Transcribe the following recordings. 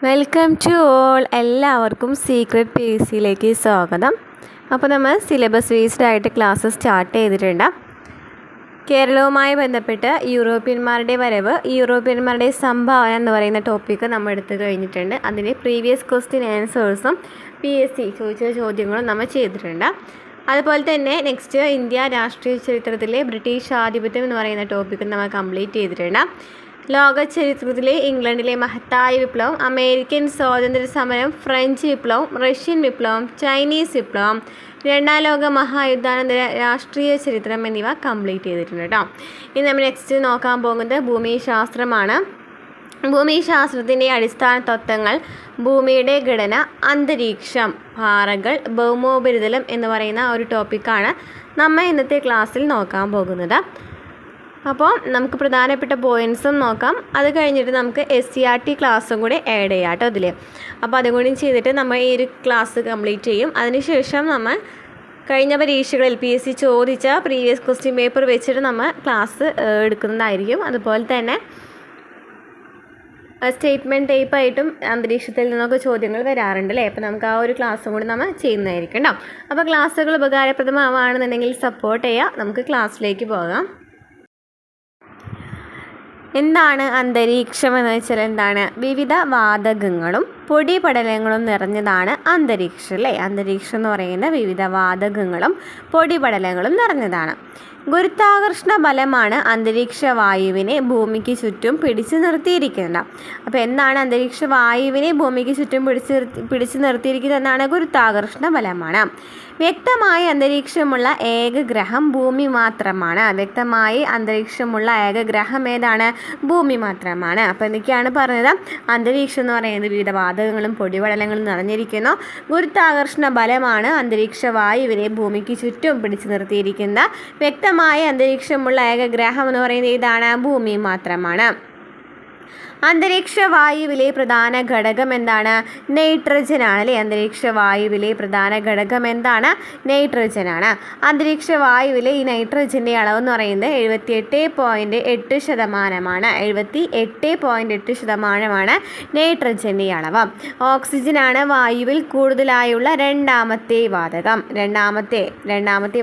Welcome to all. എല്ലാവർക്കും secret P S സിയിലേക്ക് സ്വാഗതം. അപ്പോൾ നമ്മൾ സിലബസ് ബേസ്ഡ് ആയിട്ട് ക്ലാസ് സ്റ്റാർട്ട് ചെയ്തിട്ടുണ്ട്. കേരളവുമായി ബന്ധപ്പെട്ട് യൂറോപ്യന്മാരുടെ വരവ്, യൂറോപ്യന്മാരുടെ സംഭാവന എന്ന് പറയുന്ന ടോപ്പിക്ക് നമ്മൾ എടുത്തു കഴിഞ്ഞിട്ടുണ്ട്. അതിൻ്റെ പ്രീവിയസ് ക്വസ്റ്റ്യൻ ആൻസേഴ്സും പി എസ് സി ചോദിച്ച ചോദ്യങ്ങളും നമ്മൾ ചെയ്തിട്ടുണ്ട്. അതുപോലെ തന്നെ നെക്സ്റ്റ് ഇന്ത്യ രാഷ്ട്രീയ ചരിത്രത്തിലെ ബ്രിട്ടീഷ് ആധിപത്യം എന്ന് പറയുന്ന ടോപ്പിക്ക് നമ്മൾ കംപ്ലീറ്റ് ചെയ്തിട്ടുണ്ട്. ലോക ചരിത്രത്തിലെ ഇംഗ്ലണ്ടിലെ മഹത്തായ വിപ്ലവം, അമേരിക്കൻ സ്വാതന്ത്ര്യ സമരം, ഫ്രഞ്ച് വിപ്ലവം, റഷ്യൻ വിപ്ലവം, ചൈനീസ് വിപ്ലവം, രണ്ടാം ലോക മഹായുദ്ധാനന്തര രാഷ്ട്രീയ ചരിത്രം എന്നിവ കംപ്ലീറ്റ് ചെയ്തിട്ടുണ്ട് കേട്ടോ. ഇനി നമ്മൾ നെക്സ്റ്റ് നോക്കാൻ പോകുന്നത് ഭൂമിശാസ്ത്രമാണ്. ഭൂമിശാസ്ത്രത്തിൻ്റെ അടിസ്ഥാന തത്വങ്ങൾ: ഭൂമിയുടെ ഘടന, അന്തരീക്ഷം, പാറകൾ, ഭൗമോപരിതലം എന്ന് പറയുന്ന ഒരു ടോപ്പിക്കാണ് നമ്മൾ ഇന്നത്തെ ക്ലാസ്സിൽ നോക്കാൻ പോകുന്നത്. അപ്പോൾ നമുക്ക് പ്രധാനപ്പെട്ട പോയിൻറ്സും നോക്കാം. അത് കഴിഞ്ഞിട്ട് നമുക്ക് SCERT ക്ലാസ്സും കൂടി ആഡ് ചെയ്യാം കേട്ടോ ഇതിൽ. അപ്പോൾ അതും കൂടി ചെയ്തിട്ട് നമ്മൾ ഈ ഒരു ക്ലാസ് കംപ്ലീറ്റ് ചെയ്യും. അതിനുശേഷം നമ്മൾ കഴിഞ്ഞ പരീക്ഷകളിൽ PSC ചോദിച്ച പ്രീവിയസ് ക്വസ്റ്റ്യൻ പേപ്പർ വെച്ചിട്ട് നമ്മൾ ക്ലാസ് എടുക്കുന്നതായിരിക്കും. അതുപോലെ തന്നെ സ്റ്റേറ്റ്മെൻറ്റ് ടൈപ്പായിട്ടും അന്തരീക്ഷത്തിൽ നിന്നൊക്കെ ചോദ്യങ്ങൾ വരാറുണ്ട് അല്ലേ. അപ്പോൾ നമുക്ക് ആ ഒരു ക്ലാസ്സും കൂടി നമ്മൾ ചെയ്യുന്നതായിരിക്കും കേട്ടോ. അപ്പോൾ ക്ലാസ്സുകൾ ഉപകാരപ്രദമാണെന്നുണ്ടെങ്കിൽ സപ്പോർട്ട് ചെയ്യുക. നമുക്ക് ക്ലാസ്സിലേക്ക് പോകാം. എന്താണ് അന്തരീക്ഷം എന്ന് വെച്ചാൽ എന്താണ്? വിവിധ വാതകങ്ങളും പൊടിപടലങ്ങളും നിറഞ്ഞതാണ് അന്തരീക്ഷം അല്ലേ. അന്തരീക്ഷം എന്ന് പറയുന്നത് വിവിധ വാതകങ്ങളും പൊടിപടലങ്ങളും നിറഞ്ഞതാണ്. ഗുരുത്വാകർഷണ ബലമാണ് അന്തരീക്ഷ വായുവിനെ ഭൂമിക്ക് ചുറ്റും പിടിച്ചു നിർത്തിയിരിക്കുന്നത്. അപ്പോൾ എന്താണ് അന്തരീക്ഷ വായുവിനെ ഭൂമിക്ക് ചുറ്റും പിടിച്ചു നിർത്തിയിരിക്കുന്നത് എന്നാണ്? ഗുരുത്വാകർഷണ ബലമാണ്. വ്യക്തമായ അന്തരീക്ഷമുള്ള ഏക ഗ്രഹം ഭൂമി മാത്രമാണ്. വ്യക്തമായി അന്തരീക്ഷമുള്ള ഏക ഗ്രഹം ഏതാണ്? ഭൂമി മാത്രമാണ്. അപ്പോൾ എന്തൊക്കെയാണ് പറഞ്ഞത്? അന്തരീക്ഷം എന്ന് പറയുന്നത് വിവിധ വാതകങ്ങളും പൊടിപടലങ്ങളും നിറഞ്ഞിരിക്കുന്നു. ഗുരുത്വാകർഷണ ബലമാണ് അന്തരീക്ഷ വായുവിനെ ഭൂമിക്ക് ചുറ്റും പിടിച്ചു നിർത്തിയിരിക്കുന്ന വ്യക്തമായ അന്തരീക്ഷമുള്ള ഏക ഗ്രഹം എന്ന് പറയുന്നത് ഏതാണ്? ഭൂമി മാത്രമാണ്. അന്തരീക്ഷ വായുവിലെ പ്രധാന ഘടകം എന്താണ്? നൈട്രജൻ ആണ് അല്ലേ. അന്തരീക്ഷ വായുവിലെ പ്രധാന ഘടകം എന്താണ്? നൈട്രജൻ ആണ്. അന്തരീക്ഷ വായുവിലെ ഈ നൈട്രജൻ്റെ അളവെന്ന് പറയുന്നത് 78.8%. 78.8% നൈട്രജൻ്റെ അളവ്. ഓക്സിജനാണ് വായുവിൽ കൂടുതലായുള്ള രണ്ടാമത്തെ വാതകം. രണ്ടാമത്തെ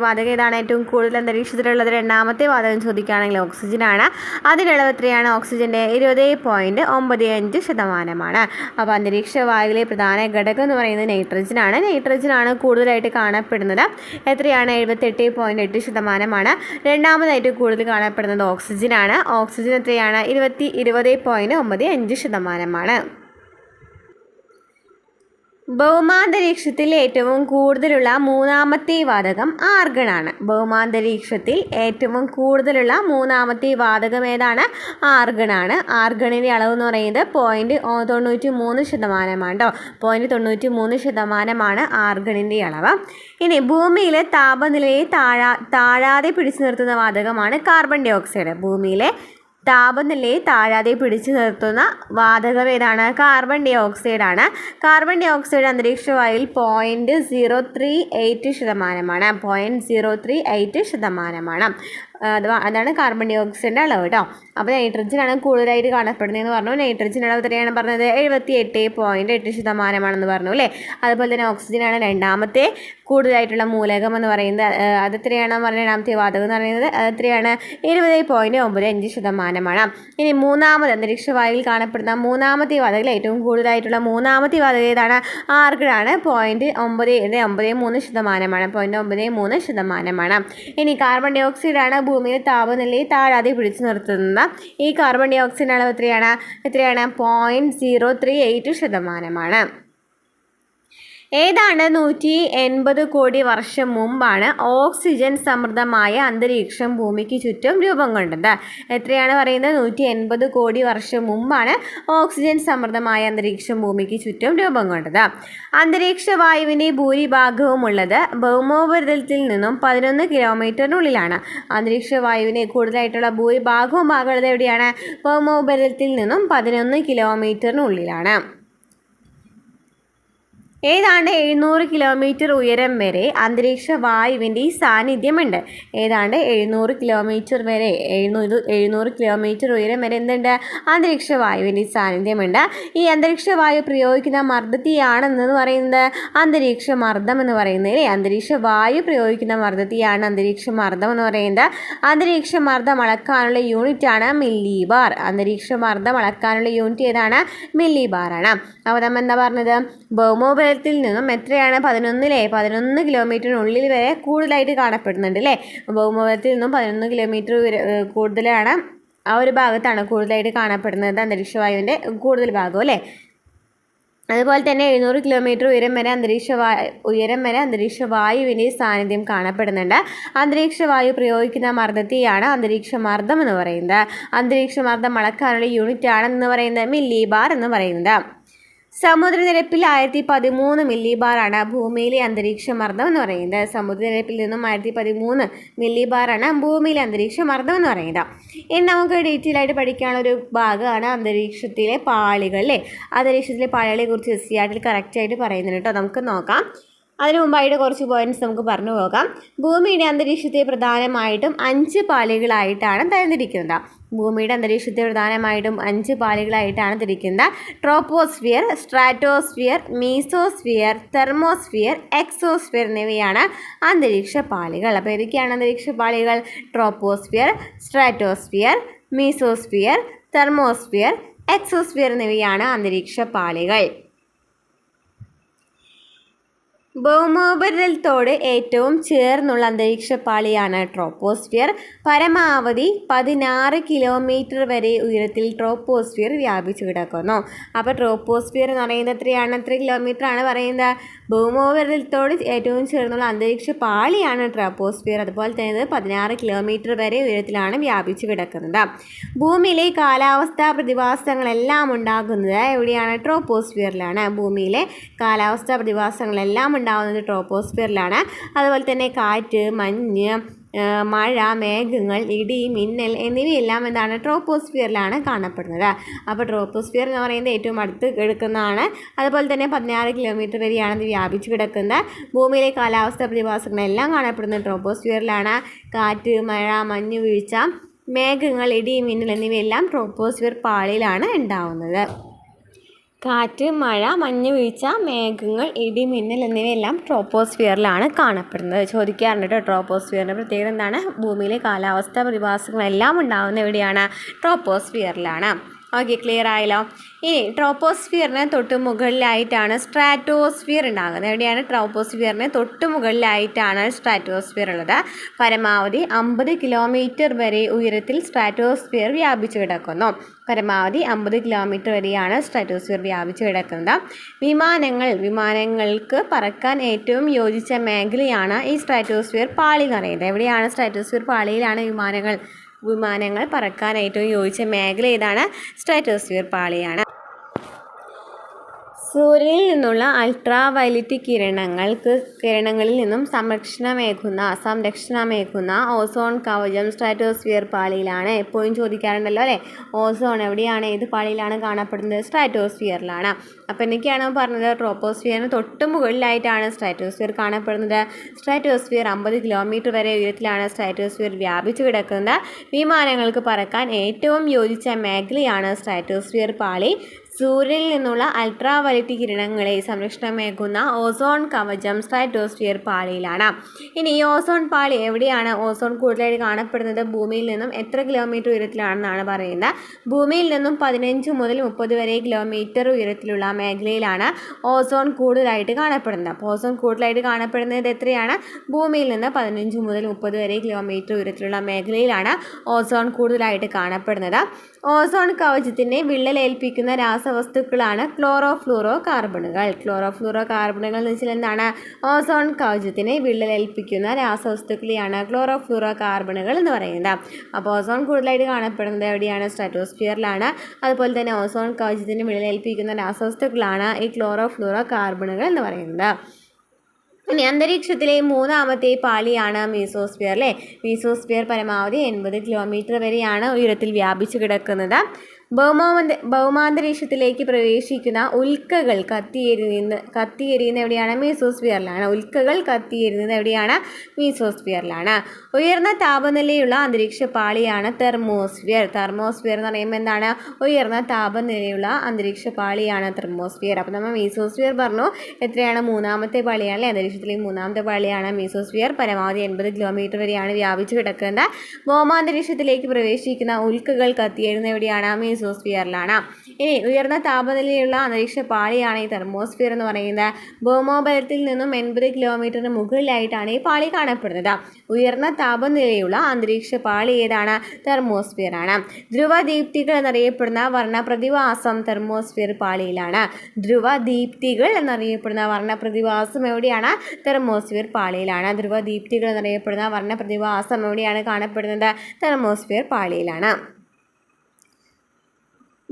വാതകം ഏതാണ്? ഏറ്റവും കൂടുതൽ അന്തരീക്ഷത്തിലുള്ളത് രണ്ടാമത്തെ വാതകം ചോദിക്കുകയാണെങ്കിൽ ഓക്സിജനാണ്. അതിൻ്റെ അളവ് എത്രയാണ്? ഓക്സിജൻ്റെ 20.95%. അപ്പോൾ അന്തരീക്ഷ വായുവിലെ പ്രധാന ഘടകം എന്ന് പറയുന്നത് നൈട്രജനാണ് കൂടുതലായിട്ട് കാണപ്പെടുന്നത്. എത്രയാണ്? 78.8%. രണ്ടാമതായിട്ട് കൂടുതൽ കാണപ്പെടുന്നത് ഓക്സിജനാണ്. ഓക്സിജൻ എത്രയാണ്? 20.95%. ഭൗമാന്തരീക്ഷത്തിൽ ഏറ്റവും കൂടുതലുള്ള മൂന്നാമത്തെ വാതകം ആർഗണാണ്. ഭൗമാന്തരീക്ഷത്തിൽ ഏറ്റവും കൂടുതലുള്ള മൂന്നാമത്തെ വാതകം ഏതാണ്? ആർഗണാണ്. ആർഗണിൻ്റെ അളവ് എന്ന് പറയുന്നത് 0.93% 0.93% ആർഗണിൻ്റെ അളവ്. ഇനി ഭൂമിയിലെ താപനിലയെ താഴാതെ പിടിച്ചു നിർത്തുന്ന വാതകമാണ് കാർബൺ ഡൈ ഓക്സൈഡ്. ഭൂമിയിലെ താപനിലയെ താഴാതെ പിടിച്ചു നിർത്തുന്ന വാതകം ഏതാണ്? കാർബൺ ഡൈ ഓക്സൈഡ് ആണ്. കാർബൺ ഡൈ ഓക്സൈഡ് അന്തരീക്ഷ വായുവിൽ 0.038%. 0.038%. അതാണ് കാർബൺ ഡൈ ഓക്സൈഡിൻ്റെ അളവ് കേട്ടോ. അപ്പോൾ നൈട്രജനാണ് കൂടുതലായിട്ട് കാണപ്പെടുന്നതെന്ന് പറഞ്ഞു. നൈട്രജൻ അളവ് എത്രയാണ് പറഞ്ഞത്? 78.8% പറഞ്ഞു അല്ലേ. അതുപോലെ തന്നെ ഓക്സിജനാണ് രണ്ടാമത്തെ കൂടുതലായിട്ടുള്ള മൂലകം എന്ന് പറയുന്നത്. അതെത്രയാണ് പറഞ്ഞത്? രണ്ടാമത്തെ വാതകം എന്ന് പറയുന്നത് അതെത്രയാണ്? 20.95%. ഇനി മൂന്നാമത് അന്തരീക്ഷ വായുവിൽ കാണപ്പെടുന്ന മൂന്നാമത്തെ വാതകം, ഏറ്റവും കൂടുതലായിട്ടുള്ള മൂന്നാമത്തെ വാതകം ഏതാണ്? ആർഗണാണ്. 0.93%. ഇനി കാർബൺ ഡൈ ഓക്സൈഡാണ് ഭൂമിയിലെ താപനിലയെ താഴാതെ പിടിച്ചു നിർത്തുന്നത്. ഈ കാർബൺ ഡൈ ഓക്സൈഡിൻ്റെ അളവ് എത്രയാണ്? 0.038%. ഏതാണ്ട് 180 കോടി വർഷം മുമ്പാണ് ഓക്സിജൻ സമൃദ്ധമായ അന്തരീക്ഷം ഭൂമിക്ക് ചുറ്റും രൂപം കൊണ്ടത്. എത്രയാണ് പറയുന്നത്? 180 കോടി വർഷം മുമ്പാണ് ഓക്സിജൻ സമൃദ്ധമായ അന്തരീക്ഷം ഭൂമിക്ക് ചുറ്റും രൂപം കൊണ്ടത്. അന്തരീക്ഷ വായുവിൻ്റെ ഭൂരിഭാഗവും ഉള്ളത് ഭൗമോപരിതലത്തിൽ നിന്നും 11 കിലോമീറ്ററിനുള്ളിലാണ്. അന്തരീക്ഷ വായുവിന് കൂടുതലായിട്ടുള്ള ഭൂരിഭാഗവും ഭാഗമുള്ളത് എവിടെയാണ്? ഭൗമോപരിതലത്തിൽ നിന്നും 11 കിലോമീറ്ററിനുള്ളിലാണ്. ഏതാണ്ട് 700 കിലോമീറ്റർ ഉയരം വരെ അന്തരീക്ഷ വായുവിൻ്റെ സാന്നിധ്യമുണ്ട്. ഏതാണ്ട് 700 കിലോമീറ്റർ വരെ 700 കിലോമീറ്റർ ഉയരം വരെ എന്തുണ്ട്? അന്തരീക്ഷ വായുവിൻ്റെ സാന്നിധ്യമുണ്ട്. ഈ അന്തരീക്ഷ വായു പ്രയോഗിക്കുന്ന മർദ്ദത്തെയാണെന്ന് പറയുന്നത് അന്തരീക്ഷ മർദ്ദം എന്ന് പറയുന്നത്. അന്തരീക്ഷ വായു പ്രയോഗിക്കുന്ന മർദ്ദത്തെയാണ് അന്തരീക്ഷ മർദ്ദം എന്ന് പറയുന്നത്. അന്തരീക്ഷ മർദ്ദം അളക്കാനുള്ള യൂണിറ്റാണ് മില്ലി ബാർ. അന്തരീക്ഷ മർദ്ദം അളക്കാനുള്ള യൂണിറ്റ് ഏതാണ്? മില്ലി ബാർ ആണ്. അപ്പോൾ നമ്മൾ എന്താ പറഞ്ഞത്? ഭൗമോപരിതലത്തിൽ നിന്നും എത്രയാണ്? 11 കിലോമീറ്ററിനുള്ളിൽ വരെ കൂടുതലായിട്ട് കാണപ്പെടുന്നുണ്ട് അല്ലേ? ഭൗമോപരിതലത്തിൽ നിന്നും 11 കിലോമീറ്റർ കൂടുതലാണ്, ആ ഒരു ഭാഗത്താണ് കൂടുതലായിട്ട് കാണപ്പെടുന്നത് അന്തരീക്ഷ വായുവിൻ്റെ കൂടുതൽ ഭാഗം അല്ലേ? അതുപോലെ തന്നെ 700 കിലോമീറ്റർ ഉയരം വരെ അന്തരീക്ഷ വായുവിൻ്റെ സാന്നിധ്യം കാണപ്പെടുന്നുണ്ട്. അന്തരീക്ഷ വായു പ്രയോഗിക്കുന്ന മർദ്ദത്തെയാണ് അന്തരീക്ഷ മർദ്ദം എന്ന് പറയുന്നത്. അന്തരീക്ഷ മർദ്ദം അളക്കാനുള്ള യൂണിറ്റ് ആണെന്ന് പറയുന്നത് മില്ലി ബാർ എന്ന് പറയുന്നത്. സമുദ്രനിരപ്പിൽ 1013 മില്ലി ബാറാണ് ഭൂമിയിലെ അന്തരീക്ഷ മർദ്ദം എന്ന് പറയുന്നത്. സമുദ്രനിരപ്പിൽ നിന്നും 1013 മില്ലി ബാറാണ് ഭൂമിയിലെ അന്തരീക്ഷ മർദ്ദം എന്ന് പറയുന്നത്. ഇനി നമുക്ക് ഡീറ്റെയിൽ ആയിട്ട് പഠിക്കാനുള്ള ഒരു ഭാഗമാണ് അന്തരീക്ഷത്തിലെ പാളികൾ അല്ലേ? അന്തരീക്ഷത്തിലെ പാളികളെ കുറിച്ച് SCERT കറക്റ്റായിട്ട് പറയുന്നുണ്ട് കേട്ടോ. നമുക്ക് നോക്കാം. അതിനു മുമ്പായിട്ട് കുറച്ച് പോയിന്റ്സ് നമുക്ക് പറഞ്ഞു പോകാം. ഭൂമിയുടെ അന്തരീക്ഷത്തെ പ്രധാനമായിട്ടും 5 പാളികളായിട്ടാണ് തരംതിരിക്കുന്നത്. ഭൂമിയുടെ അന്തരീക്ഷത്തെ പ്രധാനമായിട്ടും 5 പാളികളായിട്ടാണ് തിരിക്കുന്നത്. Troposphere, stratosphere, mesosphere, thermosphere, exosphere എന്നിവയാണ് അന്തരീക്ഷ പാളികൾ. അപ്പോൾ ഏതൊക്കെയാണ് അന്തരീക്ഷ പാളികൾ? Troposphere, stratosphere, mesosphere, thermosphere, exosphere എന്നിവയാണ് അന്തരീക്ഷ പാളികൾ. ഭൗമോപരിതലത്തോട് ഏറ്റവും ചേർന്നുള്ള അന്തരീക്ഷ പാളിയാണ് ട്രോപ്പോസ്ഫിയർ. പരമാവധി 16 കിലോമീറ്റർ വരെ ഉയരത്തിൽ ട്രോപ്പോസ്ഫിയർ വ്യാപിച്ചു കിടക്കുന്നു. അപ്പോൾ ട്രോപ്പോസ്ഫിയർ എന്ന് പറയുന്നത് എത്ര കിലോമീറ്റർ ആണ് പറയുന്നത്? ഭൗമോപരിതലത്തോട് ഏറ്റവും ചേർന്നുള്ള അന്തരീക്ഷ പാളിയാണ് ട്രോപ്പോസ്ഫിയർ. അതുപോലെ തന്നെ 16 കിലോമീറ്റർ വരെ ഉയരത്തിലാണ് വ്യാപിച്ചു കിടക്കുന്നത്. ഭൂമിയിലെ കാലാവസ്ഥാ പ്രതിഭാസങ്ങളെല്ലാം ഉണ്ടാകുന്നത് എവിടെയാണ്? ട്രോപ്പോസ്ഫിയറിലാണ്. ഭൂമിയിലെ കാലാവസ്ഥാ പ്രതിഭാസങ്ങളെല്ലാം ഉണ്ടാകുന്നത് ട്രോപ്പോസ്ഫിയറിലാണ്. അതുപോലെ തന്നെ കാറ്റ്, മഞ്ഞ്, മഴ, മേഘങ്ങൾ, ഇടി, മിന്നൽ എന്നിവയെല്ലാം എന്താണ്? ട്രോപ്പോസ്ഫിയറിലാണ് കാണപ്പെടുന്നത്. അപ്പോൾ ട്രോപ്പോസ്ഫിയർ എന്ന് പറയുന്നത് ഏറ്റവും അടുത്ത് കിടക്കുന്നതാണ്. അതുപോലെ തന്നെ 16 കിലോമീറ്റർ വരെയാണ് ഇത് വ്യാപിച്ചു കിടക്കുന്നത്. ഭൂമിയിലെ കാലാവസ്ഥാ പ്രതിഭാസങ്ങളെല്ലാം കാണപ്പെടുന്നത് ട്രോപ്പോസ്ഫിയറിലാണ്. കാറ്റ്, മഴ, മഞ്ഞ് വീഴ്ച, മേഘങ്ങൾ, ഇടി, മിന്നൽ എന്നിവയെല്ലാം ട്രോപ്പോസ്ഫിയർ പാളിയിലാണ് ഉണ്ടാവുന്നത്. കാറ്റ്, മഴ, മഞ്ഞ് വീഴ്ച, മേഘങ്ങൾ, ഇടി, മിന്നൽ എന്നിവയെല്ലാം ട്രോപ്പോസ്ഫിയറിലാണ് കാണപ്പെടുന്നത്. ചോദിക്കാറുണ്ട് കേട്ടോ. ട്രോപ്പോസ്ഫിയറിൻ്റെ പ്രത്യേകത എന്താണ്? ഭൂമിയിലെ കാലാവസ്ഥാ പ്രതിഭാസങ്ങളെല്ലാം ഉണ്ടാകുന്ന എവിടെയാണ്? ട്രോപ്പോസ്ഫിയറിലാണ്. ഓക്കെ, ക്ലിയർ ആയല്ലോ. ഇനി ട്രോപ്പോസ്ഫിയറിന് തൊട്ട് മുകളിലായിട്ടാണ് സ്ട്രാറ്റോസ്ഫിയർ ഉണ്ടാകുന്നത്. എവിടെയാണ്? ട്രോപ്പോസ്ഫിയറിന് തൊട്ട് മുകളിലായിട്ടാണ് സ്ട്രാറ്റോസ്ഫിയർ ഉള്ളത്. പരമാവധി 50 കിലോമീറ്റർ വരെ ഉയരത്തിൽ സ്ട്രാറ്റോസ്ഫിയർ വ്യാപിച്ചു കിടക്കുന്നു. പരമാവധി 50 കിലോമീറ്റർ വരെയാണ് സ്ട്രാറ്റോസ്ഫിയർ വ്യാപിച്ചു കിടക്കുന്നത്. വിമാനങ്ങൾക്ക് പറക്കാൻ ഏറ്റവും യോജിച്ച മേഖലയാണ് ഈ സ്ട്രാറ്റോസ്ഫിയർ പാളി എന്ന് പറയുന്നത്. എവിടെയാണ്? സ്ട്രാറ്റോസ്ഫിയർ പാളിയിലാണ് വിമാനങ്ങൾ പറക്കാൻ ഏറ്റവും യോജിച്ച മേഖല ഏതാണ്? സ്ട്രാറ്റോസ്ഫിയർ പാളിയാണ്. സൂര്യനിൽ നിന്നുള്ള അൾട്രാ വയലറ്റ് കിരണങ്ങളിൽ നിന്നും സംരക്ഷണമേകുന്ന ഓസോൺ കവചം സ്ട്രാറ്റോസ്ഫിയർ പാളിയിലാണ്. എപ്പോഴും ചോദിക്കാറുണ്ടല്ലോ അല്ലേ? ഓസോൺ എവിടെയാണ്? ഏത് പാളിയിലാണ് കാണപ്പെടുന്നത്? സ്ട്രാറ്റോസ്ഫിയറിലാണ്. അപ്പോൾ എന്തൊക്കെയാണ് പറഞ്ഞത്? ട്രോപ്പോസ്ഫിയറിന് തൊട്ട് മുകളിലായിട്ടാണ് സ്ട്രാറ്റോസ്ഫിയർ കാണപ്പെടുന്നത്. സ്ട്രാറ്റോസ്ഫിയർ 50 കിലോമീറ്റർ വരെ ഉയരത്തിലാണ് സ്ട്രാറ്റോസ്ഫിയർ വ്യാപിച്ചു കിടക്കുന്നത്. വിമാനങ്ങൾക്ക് പറക്കാൻ ഏറ്റവും യോജിച്ച മേഖലയാണ് സ്ട്രാറ്റോസ്ഫിയർ പാളി. സൂര്യനിൽ നിന്നുള്ള അൾട്രാ വയലറ്റ് കിരണങ്ങളെ സംരക്ഷണമേകുന്ന ഓസോൺ കവചം സ്ട്രാറ്റോസ്ഫിയർ പാളിയിലാണ്. ഇനി ഈ ഓസോൺ പാളി എവിടെയാണ്? ഓസോൺ കൂടുതലായിട്ട് കാണപ്പെടുന്നത് ഭൂമിയിൽ നിന്നും എത്ര കിലോമീറ്റർ ഉയരത്തിലാണെന്നാണ് പറയുന്നത്. ഭൂമിയിൽ നിന്നും 15 മുതൽ 30 വരെ കിലോമീറ്റർ ഉയരത്തിലുള്ള മേഖലയിലാണ് ഓസോൺ കൂടുതലായിട്ട് കാണപ്പെടുന്നത്. അപ്പോൾ ഓസോൺ കൂടുതലായിട്ട് കാണപ്പെടുന്നത് എത്രയാണ്? ഭൂമിയിൽ നിന്ന് 15 മുതൽ 30 വരെ കിലോമീറ്റർ ഉയരത്തിലുള്ള മേഖലയിലാണ് ഓസോൺ കൂടുതലായിട്ട് കാണപ്പെടുന്നത്. ഓസോൺ കവചത്തിനെ വിള്ളലേൽപ്പിക്കുന്ന രാസവസ്തുക്കളാണ് ക്ലോറോഫ്ലൂറോ കാർബണുകൾ. എന്ന് വെച്ചാൽ എന്താണ്? ഓസോൺ കവചത്തിനെ വിള്ളലേൽപ്പിക്കുന്ന രാസവസ്തുക്കളെയാണ് ക്ലോറോഫ്ലൂറോ കാർബണുകൾ എന്ന് പറയുന്നത്. അപ്പോൾ ഓസോൺ കൂടുതലായിട്ട് കാണപ്പെടുന്നത് എവിടെയാണ്? സ്ട്രാറ്റോസ്ഫിയറിലാണ്. അതുപോലെ തന്നെ ഓസോൺ കവചത്തിനെ വിള്ളലേൽപ്പിക്കുന്ന രാസവസ്തുക്കളാണ് ഈ ക്ലോറോഫ്ലൂറോ കാർബണുകൾ എന്ന് പറയുന്നത്. ഇനി അന്തരീക്ഷത്തിലെ മൂന്നാമത്തെ പാളിയാണ് മീസോസ്ഫിയർ അല്ലേ? മീസോസ്ഫിയർ പരമാവധി 80 കിലോമീറ്റർ വരെയാണ് ഉയരത്തിൽ വ്യാപിച്ചു കിടക്കുന്നത്. ഭൗമാന്തരീക്ഷത്തിലേക്ക് പ്രവേശിക്കുന്ന ഉൽക്കകൾ കത്തിയെരിയുന്ന എവിടെയാണ്? മീസോസ്ഫിയറിലാണ്. ഉൽക്കകൾ കത്തിയെരിയുന്നത് എവിടെയാണ്? മീസോസ്ഫിയറിലാണ്. ഉയർന്ന താപനിലയുള്ള അന്തരീക്ഷ പാളിയാണ് തെർമോസ്ഫിയർ. തെർമോസ്ഫിയർ എന്ന് പറയുമ്പോൾ എന്താണ്? ഉയർന്ന താപനിലയുള്ള അന്തരീക്ഷ പാളിയാണ് തെർമോസ്ഫിയർ. അപ്പോൾ നമ്മൾ മീസോസ്ഫിയർ പറഞ്ഞു. എത്രയാണ്? മൂന്നാമത്തെ പാളിയാണ് അല്ലേ? അന്തരീക്ഷത്തിലെ മൂന്നാമത്തെ പാളിയാണ് മീസോസ്ഫിയർ. പരമാവധി 80 കിലോമീറ്റർ വരെയാണ് വ്യാപിച്ചു കിടക്കുന്നത്. ഭൗമാന്തരീക്ഷത്തിലേക്ക് പ്രവേശിക്കുന്ന ഉൽക്കകൾ കത്തിയെരിയുന്നത് എവിടെയാണ്? മീസോസ്ഫിയറിലാണ്. ഇനി ഉയർന്ന താപനിലയുള്ള അന്തരീക്ഷ പാളിയാണ് ഈ തെർമോസ്ഫിയർ എന്ന് പറയുന്നത്. ഭൗമോപരിതലത്തിൽ നിന്നും 80 കിലോമീറ്ററിന് മുകളിലായിട്ടാണ് ഈ പാളി കാണപ്പെടുന്നത്. ഉയർന്ന താപനിലയുള്ള അന്തരീക്ഷ പാളി ഏതാണ്? തെർമോസ്ഫിയർ ആണ്. ധ്രുവദീപ്തികൾ എന്നറിയപ്പെടുന്ന വർണ്ണപ്രതിഭാസം തെർമോസ്ഫിയർ പാളിയിലാണ്. ധ്രുവദീപ്തികൾ എന്നറിയപ്പെടുന്ന വർണ്ണപ്രതിഭാസം എവിടെയാണ്? തെർമോസ്ഫിയർ പാളിയിലാണ്. ധ്രുവദീപ്തികൾ എന്നറിയപ്പെടുന്ന വർണ്ണപ്രതിഭാസം എവിടെയാണ് കാണപ്പെടുന്നത്? തെർമോസ്ഫിയർ പാളിയിലാണ്.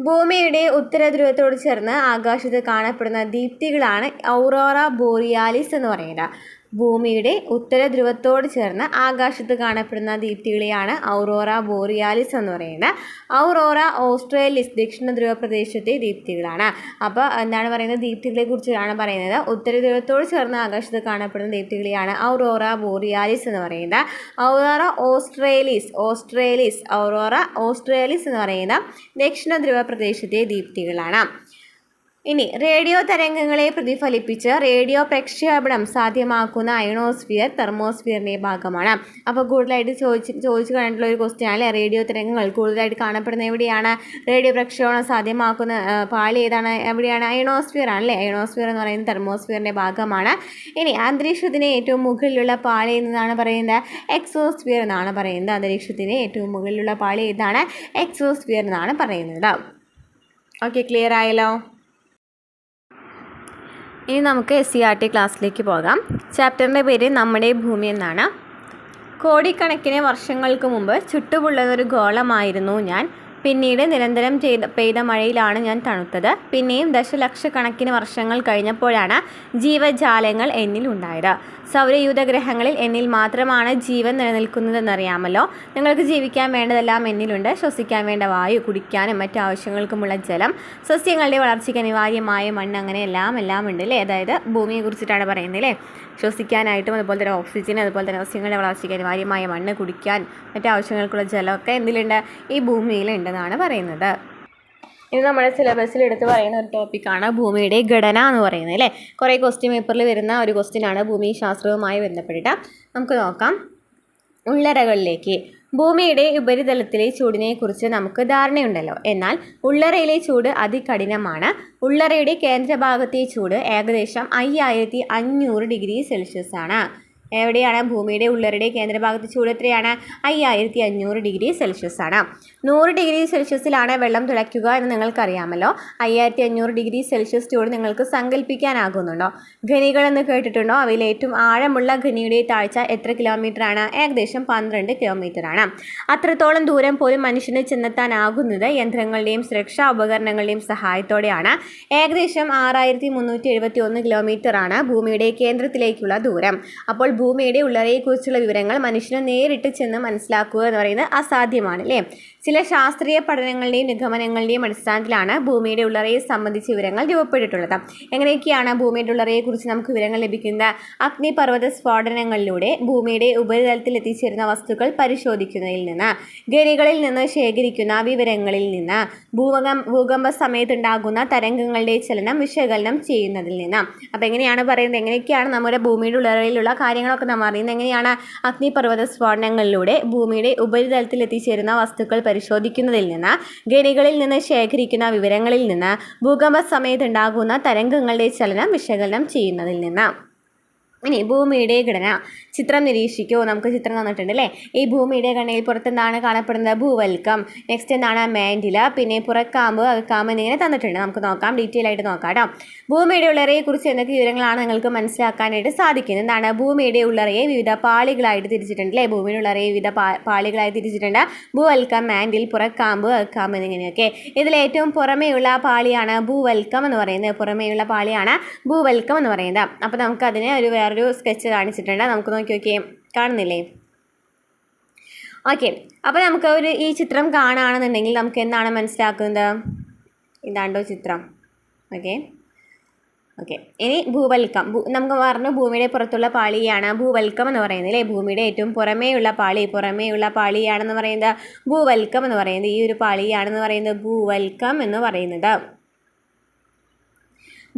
ഭൂമിയുടെ ഉത്തരധ്രുവത്തോട് ചേർന്ന് ആകാശത്ത് കാണപ്പെടുന്ന ദീപ്തികളാണ് ഔറോറ ബോറിയാലിസ് എന്ന് പറയുന്നത്. ഭൂമിയുടെ ഉത്തരധ്രുവത്തോട് ചേർന്ന് ആകാശത്ത് കാണപ്പെടുന്ന ദീപ്തികളെയാണ് ഔറോറ ബോറിയാലിസ് എന്ന് പറയുന്നത്. ഔറോറ ഓസ്ട്രേലിസ് ദക്ഷിണ ധ്രുവ പ്രദേശത്തെ ദീപ്തികളാണ്. അപ്പോൾ എന്താണ് പറയുന്നത്? ദീപ്തികളെ കുറിച്ചാണ് പറയുന്നത്. ഉത്തരധ്രുവത്തോട് ചേർന്ന് ആകാശത്ത് കാണപ്പെടുന്ന ദീപ്തികളെയാണ് ഔറോറ ബോറിയാലിസ് എന്ന് പറയുന്നത്. ഔറോറ ഔറോറ ഓസ്ട്രേലിസ് എന്ന് പറയുന്ന ദക്ഷിണ ധ്രുവ പ്രദേശത്തെ ദീപ്തികളാണ്. ഇനി റേഡിയോ തരംഗങ്ങളെ പ്രതിഫലിപ്പിച്ച് റേഡിയോ പ്രക്ഷേപണം സാധ്യമാക്കുന്ന അയണോസ്ഫിയർ തെർമോസ്ഫിയറിൻ്റെ ഭാഗമാണ്. അപ്പോൾ കൂടുതലായിട്ട് ചോദിച്ചു കണ്ടിട്ടുള്ള ഒരു ക്വസ്റ്റ്യൻ ആണ്. റേഡിയോ തരംഗങ്ങൾ കൂടുതലായിട്ട് കാണപ്പെടുന്ന എവിടെയാണ്? റേഡിയോ പ്രക്ഷേപണം സാധ്യമാക്കുന്ന പാളി ഏതാണ്? എവിടെയാണ്? അയണോസ്ഫിയർ ആണല്ലേ. അയണോസ്ഫിയർ എന്ന് പറയുന്നത് തെർമോസ്ഫിയറിൻ്റെ ഭാഗമാണ്. ഇനി അന്തരീക്ഷത്തിന് ഏറ്റവും മുകളിലുള്ള പാളി എന്നതാണ് പറയുന്നത്? എക്സോസ്ഫിയർ എന്നാണ് പറയുന്നത്. അന്തരീക്ഷത്തിന് ഏറ്റവും മുകളിലുള്ള പാളി ഏതാണ്? എക്സോസ്ഫിയർ എന്നാണ് പറയുന്നത്. ഓക്കെ, ക്ലിയർ ആയല്ലോ? ഇനി നമുക്ക് SCERT ക്ലാസ്സിലേക്ക് പോകാം. ചാപ്റ്ററിൻ്റെ പേര് നമ്മുടെ ഭൂമി എന്നാണ്. കോടിക്കണക്കിന് വർഷങ്ങൾക്ക് മുമ്പ് ചുട്ടുപൊള്ളുന്നൊരു ഗോളമായിരുന്നു ഞാൻ. പിന്നീട് നിരന്തരം പെയ്ത മഴയിലാണ് ഞാൻ തണുത്തത്. പിന്നെയും ദശലക്ഷക്കണക്കിന് വർഷങ്ങൾ കഴിഞ്ഞപ്പോഴാണ് ജീവജാലങ്ങൾ എന്നിൽ ഉണ്ടായത്. സൗരയൂഥഗ്രഹങ്ങളിൽ എന്നിൽ മാത്രമാണ് ജീവൻ നിലനിൽക്കുന്നതെന്നറിയാമല്ലോ. നിങ്ങൾക്ക് ജീവിക്കാൻ വേണ്ടതെല്ലാം എന്നിലുണ്ട്. ശ്വസിക്കാൻ വേണ്ട വായു, കുടിക്കാനും മറ്റു ആവശ്യങ്ങൾക്കുമുള്ള ജലം, സസ്യങ്ങളുടെ വളർച്ചയ്ക്ക് അനിവാര്യമായ മണ്ണ്, അങ്ങനെ എല്ലാം ഉണ്ട് അല്ലേ. അതായത് ഭൂമിയെ കുറിച്ചിട്ടാണ് പറയുന്നത് അല്ലേ. ശ്വസിക്കാനായിട്ടും അതുപോലെ തന്നെ ഓക്സിജൻ, അതുപോലെ തന്നെ സസ്യങ്ങളുടെ വളർച്ചയ്ക്ക് അനിവാര്യമായ മണ്ണ്, കുടിക്കാൻ മറ്റു ആവശ്യങ്ങൾക്കുള്ള ജലമൊക്കെ എന്തിലുണ്ട്? ഈ ഭൂമിയിലുണ്ടെന്നാണ് പറയുന്നത്. ഇനി നമ്മുടെ സിലബസിൽ എടുത്ത് പറയുന്ന ഒരു ടോപ്പിക്കാണ് ഭൂമിയുടെ ഘടന എന്ന് പറയുന്നത് അല്ലേ. കുറേ ക്വസ്റ്റ്യൻ പേപ്പറിൽ വരുന്ന ഒരു ക്വസ്റ്റ്യനാണ് ഭൂമിശാസ്ത്രവുമായി ബന്ധപ്പെട്ടിട്ട്. നമുക്ക് നോക്കാം. ഉള്ളറകളിലേക്ക്. ഭൂമിയുടെ ഉപരിതലത്തിലെ ചൂടിനെക്കുറിച്ച് നമുക്ക് ധാരണയുണ്ടല്ലോ. എന്നാൽ ഉള്ളറയിലെ ചൂട് അതികഠിനമാണ്. ഉള്ളറയുടെ കേന്ദ്രഭാഗത്തെ ചൂട് ഏകദേശം 5500 ഡിഗ്രി സെൽഷ്യസ് ആണ്. എവിടെയാണ്? ഭൂമിയുടെ ഉള്ളറയുടെ കേന്ദ്രഭാഗത്ത് ചൂട് എത്രയാണ്? 5500 ഡിഗ്രി സെൽഷ്യസ് ആണ്. 100 ഡിഗ്രി സെൽഷ്യസിലാണ് വെള്ളം തിളയ്ക്കുക എന്ന് നിങ്ങൾക്കറിയാമല്ലോ. 5500 ഡിഗ്രി സെൽഷ്യസ് ചൂട് നിങ്ങൾക്ക് സങ്കല്പിക്കാനാകുന്നുണ്ടോ? ഖനികൾ എന്ന് കേട്ടിട്ടുണ്ടോ? അവയിൽ ഏറ്റവും ആഴമുള്ള ഖനിയുടെ താഴ്ച എത്ര കിലോമീറ്റർ ആണ്? ഏകദേശം 12 കിലോമീറ്റർ ആണ്. അത്രത്തോളം ദൂരം പോലും മനുഷ്യന് ചെന്നെത്താനാകുന്നത് യന്ത്രങ്ങളുടെയും സുരക്ഷാ ഉപകരണങ്ങളുടെയും സഹായത്തോടെയാണ്. ഏകദേശം 6371 കിലോമീറ്റർ ആണ് ഭൂമിയുടെ കേന്ദ്രത്തിലേക്കുള്ള ദൂരം. അപ്പോൾ ഭൂമിയുടെ ഉള്ളറയെക്കുറിച്ചുള്ള വിവരങ്ങൾ മനുഷ്യന് നേരിട്ട് ചെന്ന് മനസ്സിലാക്കുക എന്ന് പറയുന്നത് അസാധ്യമാണ് അല്ലേ. ചില ശാസ്ത്രീയ പഠനങ്ങളുടെയും നിഗമനങ്ങളുടെയും അടിസ്ഥാനത്തിലാണ് ഭൂമിയുടെ ഉള്ളറയെ സംബന്ധിച്ച വിവരങ്ങൾ രൂപപ്പെട്ടിട്ടുള്ളത്. എങ്ങനെയൊക്കെയാണ് ഭൂമിയുടെ ഉള്ളറയെക്കുറിച്ച് നമുക്ക് വിവരങ്ങൾ ലഭിക്കുന്നത്? അഗ്നിപർവ്വത സ്ഫോടനങ്ങളിലൂടെ ഭൂമിയുടെ ഉപരിതലത്തിൽ എത്തിച്ചേരുന്ന വസ്തുക്കൾ പരിശോധിക്കുന്നതിൽ നിന്ന്, ഖനികളിൽ നിന്ന് ശേഖരിക്കുന്ന വിവരങ്ങളിൽ നിന്ന്, ഭൂകമ്പ സമയത്തുണ്ടാകുന്ന തരംഗങ്ങളുടെ ചലനം വിശകലനം ചെയ്യുന്നതിൽ നിന്ന്. അപ്പോൾ എങ്ങനെയാണ് പറയുന്നത്? എങ്ങനെയൊക്കെയാണ് നമ്മുടെ ഭൂമിയുടെ ഉള്ളറയിലുള്ള കാര്യങ്ങളൊക്കെ നമ്മൾ അറിയുന്നത്? എങ്ങനെയാണ്? അഗ്നിപർവ്വത സ്ഫോടനങ്ങളിലൂടെ ഭൂമിയുടെ ഉപരിതലത്തിൽ എത്തിച്ചേരുന്ന വസ്തുക്കൾ പരിശോധിക്കുന്നതിൽ നിന്ന്, ഖനികളിൽ നിന്ന് ശേഖരിക്കുന്ന വിവരങ്ങളിൽ നിന്ന്, ഭൂകമ്പ സമയത്തുണ്ടാകുന്ന തരംഗങ്ങളുടെ ചലനം വിശകലനം ചെയ്യുന്നതിൽ നിന്ന്. ഇനി ഭൂമിയുടെ ഘടന. ചിത്രം നിരീക്ഷിക്കൂ. നമുക്ക് ചിത്രം തന്നിട്ടുണ്ട് അല്ലേ. ഈ ഭൂമിയുടെ ഘടനയിൽ പുറത്തെന്താണ് കാണപ്പെടുന്നത്? ഭൂവൽക്കം. നെക്സ്റ്റ് എന്താണ്? മാൻഡില. പിന്നെ പുറക്കാമ്പ്, അകക്കാമ്പ് എന്നിങ്ങനെ തന്നിട്ടുണ്ട്. നമുക്ക് നോക്കാം, ഡീറ്റെയിൽ ആയിട്ട് നോക്കാം കേട്ടോ. ഭൂമിയുടെ ഉള്ളറയെക്കുറിച്ച് എന്തൊക്കെ വിവരങ്ങളാണ് നിങ്ങൾക്ക് മനസ്സിലാക്കാനായിട്ട് സാധിക്കുന്നത്? എന്താണ്? ഭൂമിയുടെ ഉള്ളറയെ വിവിധ പാളികളായിട്ട് തിരിച്ചിട്ടുണ്ട് അല്ലേ. ഭൂമിയുടെ ഉള്ളറയെ വിവിധ പാളികളായി തിരിച്ചിട്ടുണ്ട്. ഭൂവൽക്കം, മാൻഡിൽ, പുറക്കാമ്പ്, അകക്കാമ്പ് എന്നിങ്ങനെയൊക്കെ. ഇതിൽ ഏറ്റവും പുറമേയുള്ള പാളിയാണ് ഭൂവൽക്കം എന്ന് പറയുന്നത്. പുറമേയുള്ള പാളിയാണ് ഭൂവൽക്കം എന്ന് പറയുന്നത്. അപ്പോൾ നമുക്കതിന് വേറൊരു സ്കെച്ച് കാണിച്ചിട്ടുണ്ട്. നമുക്ക് നോക്കി നോക്കിയേ, കാണുന്നില്ലേ? ഓക്കെ, അപ്പോൾ നമുക്ക് ഈ ചിത്രം കാണുകയാണെന്നുണ്ടെങ്കിൽ നമുക്ക് എന്താണ് മനസ്സിലാക്കുന്നത്? ഇതാണ്ടോ ചിത്രം. ഓക്കെ ഓക്കെ ഇനി ഭൂവൽക്കം. നമുക്ക് പറഞ്ഞു ഭൂമിയുടെ പുറത്തുള്ള പാളിയാണ് ഭൂവൽക്കം എന്ന് പറയുന്നത് അല്ലേ. ഭൂമിയുടെ ഏറ്റവും പുറമേയുള്ള പാളിയാണെന്ന് പറയുന്നത് ഭൂവൽക്കം എന്ന് പറയുന്നത്. ഈ ഒരു പാളിയാണെന്ന് പറയുന്നത് ഭൂവൽക്കം എന്ന് പറയുന്നത്.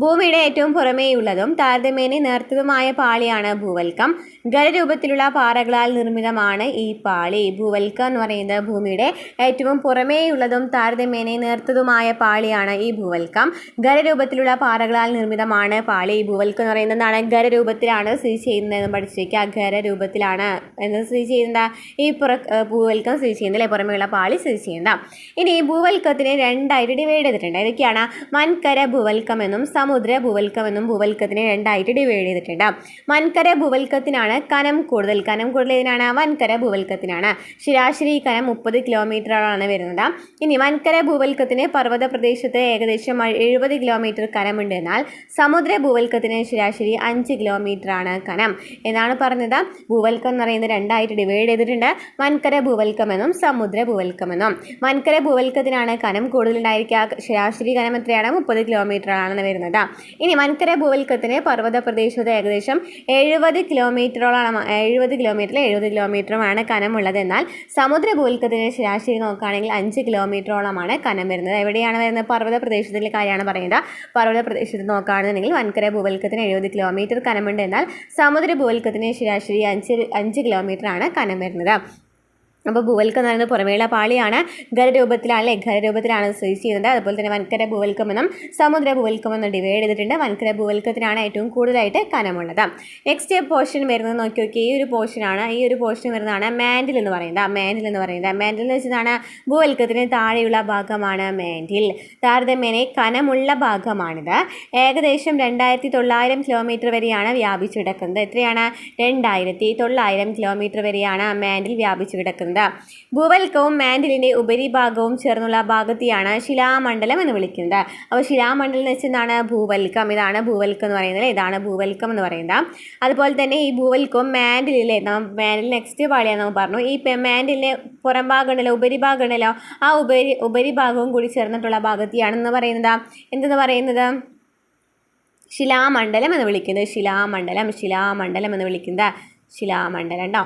ഭൂമിയുടെ ഏറ്റവും പുറമേയുള്ളതും താരതമ്യേന നേർത്തതുമായ പാളിയാണ് ഭൂവൽക്കം. ഖരരൂപത്തിലുള്ള പാറകളാൽ നിർമ്മിതമാണ് ഈ പാളി. ഭൂവൽക്കം എന്ന് പറയുന്നത് ഭൂമിയുടെ ഏറ്റവും പുറമേയുള്ളതും താരതമ്യേന നേർത്തതുമായ പാളിയാണ് ഈ ഭൂവൽക്കം. ഖരരൂപത്തിലുള്ള പാറകളാൽ നിർമ്മിതമാണ് പാളി. ഭൂവൽക്കം എന്ന് പറയുന്നത് എന്താണ്? ഖരരൂപത്തിലാണ് സ്ഥിതി ചെയ്യുന്നതെന്ന് പഠിച്ചു വയ്ക്കുക. ഖരരൂപത്തിലാണ് എന്ന് സ്ഥിതി ചെയ്യുന്ന ഈ ഭൂവൽക്കം സ്ഥിതി ചെയ്യുന്നത് അല്ലെ, പുറമേയുള്ള പാളി സ്ഥിതി ചെയ്യുന്നത്. ഇനി ഈ ഭൂവൽക്കത്തിനെ രണ്ടായിട്ട് ഡിവൈഡ് ചെയ്തിട്ടുണ്ട്. ഇതൊക്കെയാണ് വൻകര ഭൂവൽക്കം എന്നും സമുദ്ര ഭൂവൽക്കം എന്നും ഭൂവൽക്കത്തിനെ രണ്ടായിട്ട് ഡിവൈഡ് ചെയ്തിട്ടുണ്ട്. വൻകര ഭൂവൽക്കത്തിനാണ് കനം കൂടുതൽ. ഇതിനാണ് വൻകര ഭൂവൽക്കത്തിനാണ്. ശരാശരി കനം 30 കിലോമീറ്ററാണ് വരുന്നത്. ഇനി വൻകര ഭൂവൽക്കത്തിന് പർവ്വത പ്രദേശത്ത് ഏകദേശം 70 കിലോമീറ്റർ കനമുണ്ട്. എന്നാൽ സമുദ്ര ഭൂവൽക്കത്തിന് ശരാശരി 5 കിലോമീറ്ററാണ് കനം എന്നാണ് പറഞ്ഞത്. ഭൂവൽക്കം എന്ന് പറയുന്നത് രണ്ടായിട്ട് ഡിവൈഡ് ചെയ്തിട്ടുണ്ട്. വൻകര ഭൂവൽക്കമെന്നും സമുദ്ര ഭൂവൽക്കമെന്നും. വൻകര ഭൂവൽക്കത്തിനാണ് കനം കൂടുതലുണ്ടായിരിക്കുക. ശരാശരി കനം എത്രയാണ്? 30 കിലോമീറ്ററാണെന്ന് വരുന്നത്. ഇനി വൻകര ഭൂവൽക്കത്തിന് പർവ്വത പ്രദേശത്ത് ഏകദേശം 70 കിലോമീറ്ററുമാണ് കനമുള്ളത്. എന്നാൽ സമുദ്ര ഭൂവൽക്കത്തിന് ശരാശരി നോക്കുകയാണെങ്കിൽ 5 കിലോമീറ്ററോളമാണ് കനം വരുന്നത്. എവിടെയാണ് വരുന്നത്? പർവ്വത പ്രദേശത്തിലെ കാര്യമാണ് പറയുന്നത്. പർവ്വത പ്രദേശത്ത് നോക്കുകയാണെന്നുണ്ടെങ്കിൽ വൻകര ഭൂവൽക്കത്തിന് 70 കിലോമീറ്റർ കനമുണ്ട്. എന്നാൽ സമുദ്ര ഭൂവൽക്കത്തിന് ശരാശരി 5 കിലോമീറ്ററാണ് കനം വരുന്നത്. അപ്പോൾ ഭൂവൽക്കം എന്ന് പറയുന്നത് പുറമേയുള്ള പാളിയാണ്. ഖരരൂപത്തിലാണ് സ്ഥിതി ചെയ്യുന്നത്. അതുപോലെ തന്നെ വൻകര ഭൂവൽക്കമെന്നും സമുദ്ര ഭൂവൽക്കമെന്നും ഡിവൈഡ് ചെയ്തിട്ടുണ്ട്. വൻകര ഭൂവൽക്കത്തിനാണ് ഏറ്റവും കൂടുതലായിട്ട് കനമുള്ളത്. നെക്സ്റ്റ് പോർഷൻ വരുന്നത് നോക്കി. ഈ ഒരു പോർഷൻ വരുന്നതാണ് മാൻഡിൽ എന്ന് പറയുന്നത്. മാൻഡിൽ എന്ന് വെച്ചതാണ് ഭൂവൽക്കത്തിന് താഴെയുള്ള ഭാഗമാണ് മാൻഡിൽ. താരതമ്യേന കനമുള്ള ഭാഗമാണിത്. ഏകദേശം 2900 കിലോമീറ്റർ വരെയാണ് വ്യാപിച്ചു കിടക്കുന്നത്. എത്രയാണ്? 2900 കിലോമീറ്റർ വരെയാണ് മാൻഡിൽ വ്യാപിച്ചു കിടക്കുന്നത്. ഭൂവൽക്കവും മാൻഡിലിന്റെ ഉപരിഭാഗവും ചേർന്നുള്ള ഭാഗത്തെയാണ് ശിലാമണ്ഡലം എന്ന് വിളിക്കുന്നത്. അപ്പോൾ ശിലാമണ്ഡലം എന്ന് വെച്ചാൽ ഭൂവൽക്കം. ഇതാണ് ഭൂവൽക്കം എന്ന് പറയുന്നത്. ഇതാണ് ഭൂവൽക്കം എന്ന് പറയുന്നത്. അതുപോലെ തന്നെ ഈ ഭൂവൽക്കവും മാൻഡിലെ നെക്സ്റ്റ് പാളിയാണ് നമ്മൾ പറഞ്ഞു. ഈ മാൻഡിലിന്റെ പുറം ഭാഗം ഉണ്ടല്ലോ, ഉപരിഭാഗം ഉണ്ടല്ലോ, ആ ഉപരിഭാഗവും കൂടി ചേർന്നിട്ടുള്ള ഭാഗത്തെയാണെന്ന് പറയുന്നത് എന്തെന്ന് പറയുന്നത്? ശിലാമണ്ഡലം എന്ന് വിളിക്കുന്നത്. ശിലാമണ്ഡലം എന്ന് വിളിക്കുന്നത് ശിലാമണ്ഡലം കേട്ടോ.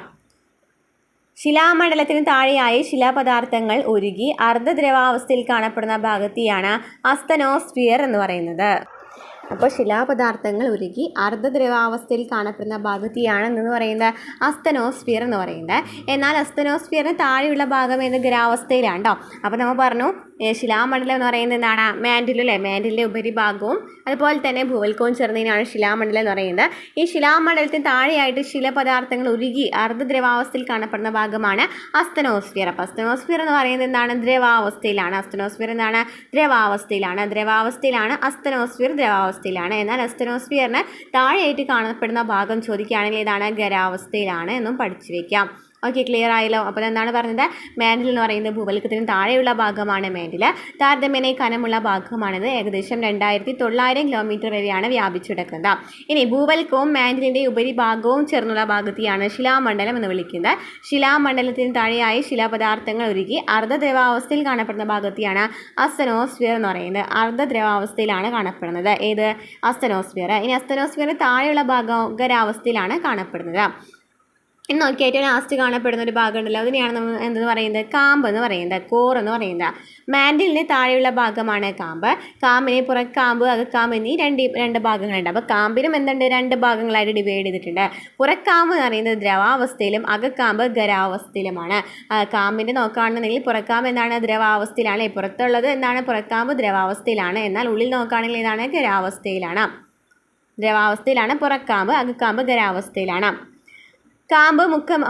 ശിലാമണ്ഡലത്തിന് താഴെയായി ശിലാപദാർത്ഥങ്ങൾ ഉരുകി അർദ്ധദ്രവാവസ്ഥയിൽ കാണപ്പെടുന്ന ഭാഗത്തെയാണ് അസ്തനോസ്ഫിയർ എന്ന് പറയുന്നത്. അപ്പോൾ ശിലാപദാർത്ഥങ്ങൾ ഉരുകി അർദ്ധദ്രവാവസ്ഥയിൽ കാണപ്പെടുന്ന ഭാഗത്തെയാണ് എന്ന് പറയുന്നത് അസ്തനോസ്ഫിയർ എന്ന് പറയുന്നത്. എന്നാൽ അസ്തനോസ്ഫിയറിന് താഴെയുള്ള ഭാഗം ഖരാവസ്ഥയിലാണ് കേട്ടോ. അപ്പോൾ നമ്മൾ പറഞ്ഞു ശിലാമണ്ഡലം എന്ന് പറയുന്നത് എന്താണ്? മാൻഡിലിൻ്റെ ഉപരിഭാഗവും അതുപോലെ തന്നെ ഭൂവൽക്കവും ചേർന്നതിനാണ് ശിലാമണ്ഡലം എന്ന് പറയുന്നത്. ഈ ശിലാമണ്ഡലത്തിന് താഴെയായിട്ട് ശിലപദാർത്ഥങ്ങൾ ഉരുകി അർദ്ധദ്രവാവസ്ഥയിൽ കാണപ്പെടുന്ന ഭാഗമാണ് അസ്തനോസ്ഫിയർ. അപ്പോൾ അസ്തനോസ്ഫിയർ എന്ന് പറയുന്നത് എന്താണ്? ദ്രവാവസ്ഥയിലാണ്. അസ്തനോസ്ഫിയർ എന്താണ്? ദ്രവാവസ്ഥയിലാണ്. അസ്തനോസ്ഫിയർ ദ്രവാവസ്ഥയിലാണ്. എന്നാൽ അസ്തനോസ്ഫിയറിന് താഴെയായിട്ട് കാണപ്പെടുന്ന ഭാഗം ചോദിക്കുകയാണെങ്കിൽ ഏതാണ്? ഖരാവസ്ഥയിലാണ് എന്നും പഠിച്ചു വയ്ക്കാം. ഓക്കെ, ക്ലിയർ ആയല്ലോ. അപ്പോൾ എന്താണ് പറഞ്ഞത്? മാൻഡിൽ എന്ന് പറയുന്നത് ഭൂവൽക്കത്തിന് താഴെയുള്ള ഭാഗമാണ് മാൻഡിൽ. താരതമ്യേന കനമുള്ള ഭാഗമാണിത്. ഏകദേശം 2900 കിലോമീറ്റർ വരെയാണ് വ്യാപിച്ചു കിടക്കുന്നത്. ഇനി ഭൂവൽക്കവും മാൻഡിലിൻ്റെ ഉപരിഭാഗവും ചേർന്നുള്ള ഭാഗത്തെയാണ് ശിലാമണ്ഡലം എന്ന് വിളിക്കുന്നത്. ശിലാമണ്ഡലത്തിന് താഴെയായി ശിലാപദാർത്ഥങ്ങൾ ഉരുകി അർദ്ധദ്രവാവസ്ഥയിൽ കാണപ്പെടുന്ന ഭാഗത്തെയാണ് അസ്തനോസ്ഫിയർ എന്ന് പറയുന്നത്. അർദ്ധദ്രവാവസ്ഥയിലാണ് കാണപ്പെടുന്നത്. ഏത്? അസ്തനോസ്ഫിയർ. ഇനി അസ്തനോസ്ഫിയറിന് താഴെയുള്ള ഭാഗം ഖരാവസ്ഥയിലാണ് കാണപ്പെടുന്നത്. ഇന്ന് നോക്കി ഏറ്റവും ലാസ്റ്റ് കാണപ്പെടുന്ന ഒരു ഭാഗം ഉണ്ടല്ലോ, അതിനെയാണ് നമ്മൾ എന്തെന്ന് പറയുന്നത്? കാമ്പ് എന്ന് പറയുന്നത്, കോർ എന്ന് പറയുന്നത്. മാൻഡിലിന് താഴെയുള്ള ഭാഗമാണ് കാമ്പ്. കാമ്പിനെ പുറക്കാമ്പ് അകക്കാമ്പ് എന്നീ രണ്ട് ഭാഗങ്ങളുണ്ട്. അപ്പോൾ കാമ്പിനും എന്തുണ്ട്? 2 ഭാഗങ്ങളായിട്ട് ഡിവൈഡ് ചെയ്തിട്ടുണ്ട്. പുറക്കാമ്പ് എന്ന് പറയുന്നത് ദ്രവാവസ്ഥയിലും അകക്കാമ്പ് ഖരാവസ്ഥയിലുമാണ്. കാമ്പിൻ്റെ നോക്കുകയാണെന്നുണ്ടെങ്കിൽ പുറക്കാമ്പ് എന്താണ്? ദ്രവാവസ്ഥയിലാണ്. പുറത്തുള്ളത് എന്താണ്? പുറക്കാമ്പ് ദ്രവാവസ്ഥയിലാണ്. എന്നാൽ ഉള്ളിൽ നോക്കുകയാണെങ്കിൽ ഏതാണ്? ഖരാവസ്ഥയിലാണ്. പുറക്കാമ്പ്, അകക്കാമ്പ് ഖരാവസ്ഥയിലാണ്. കാമ്പ്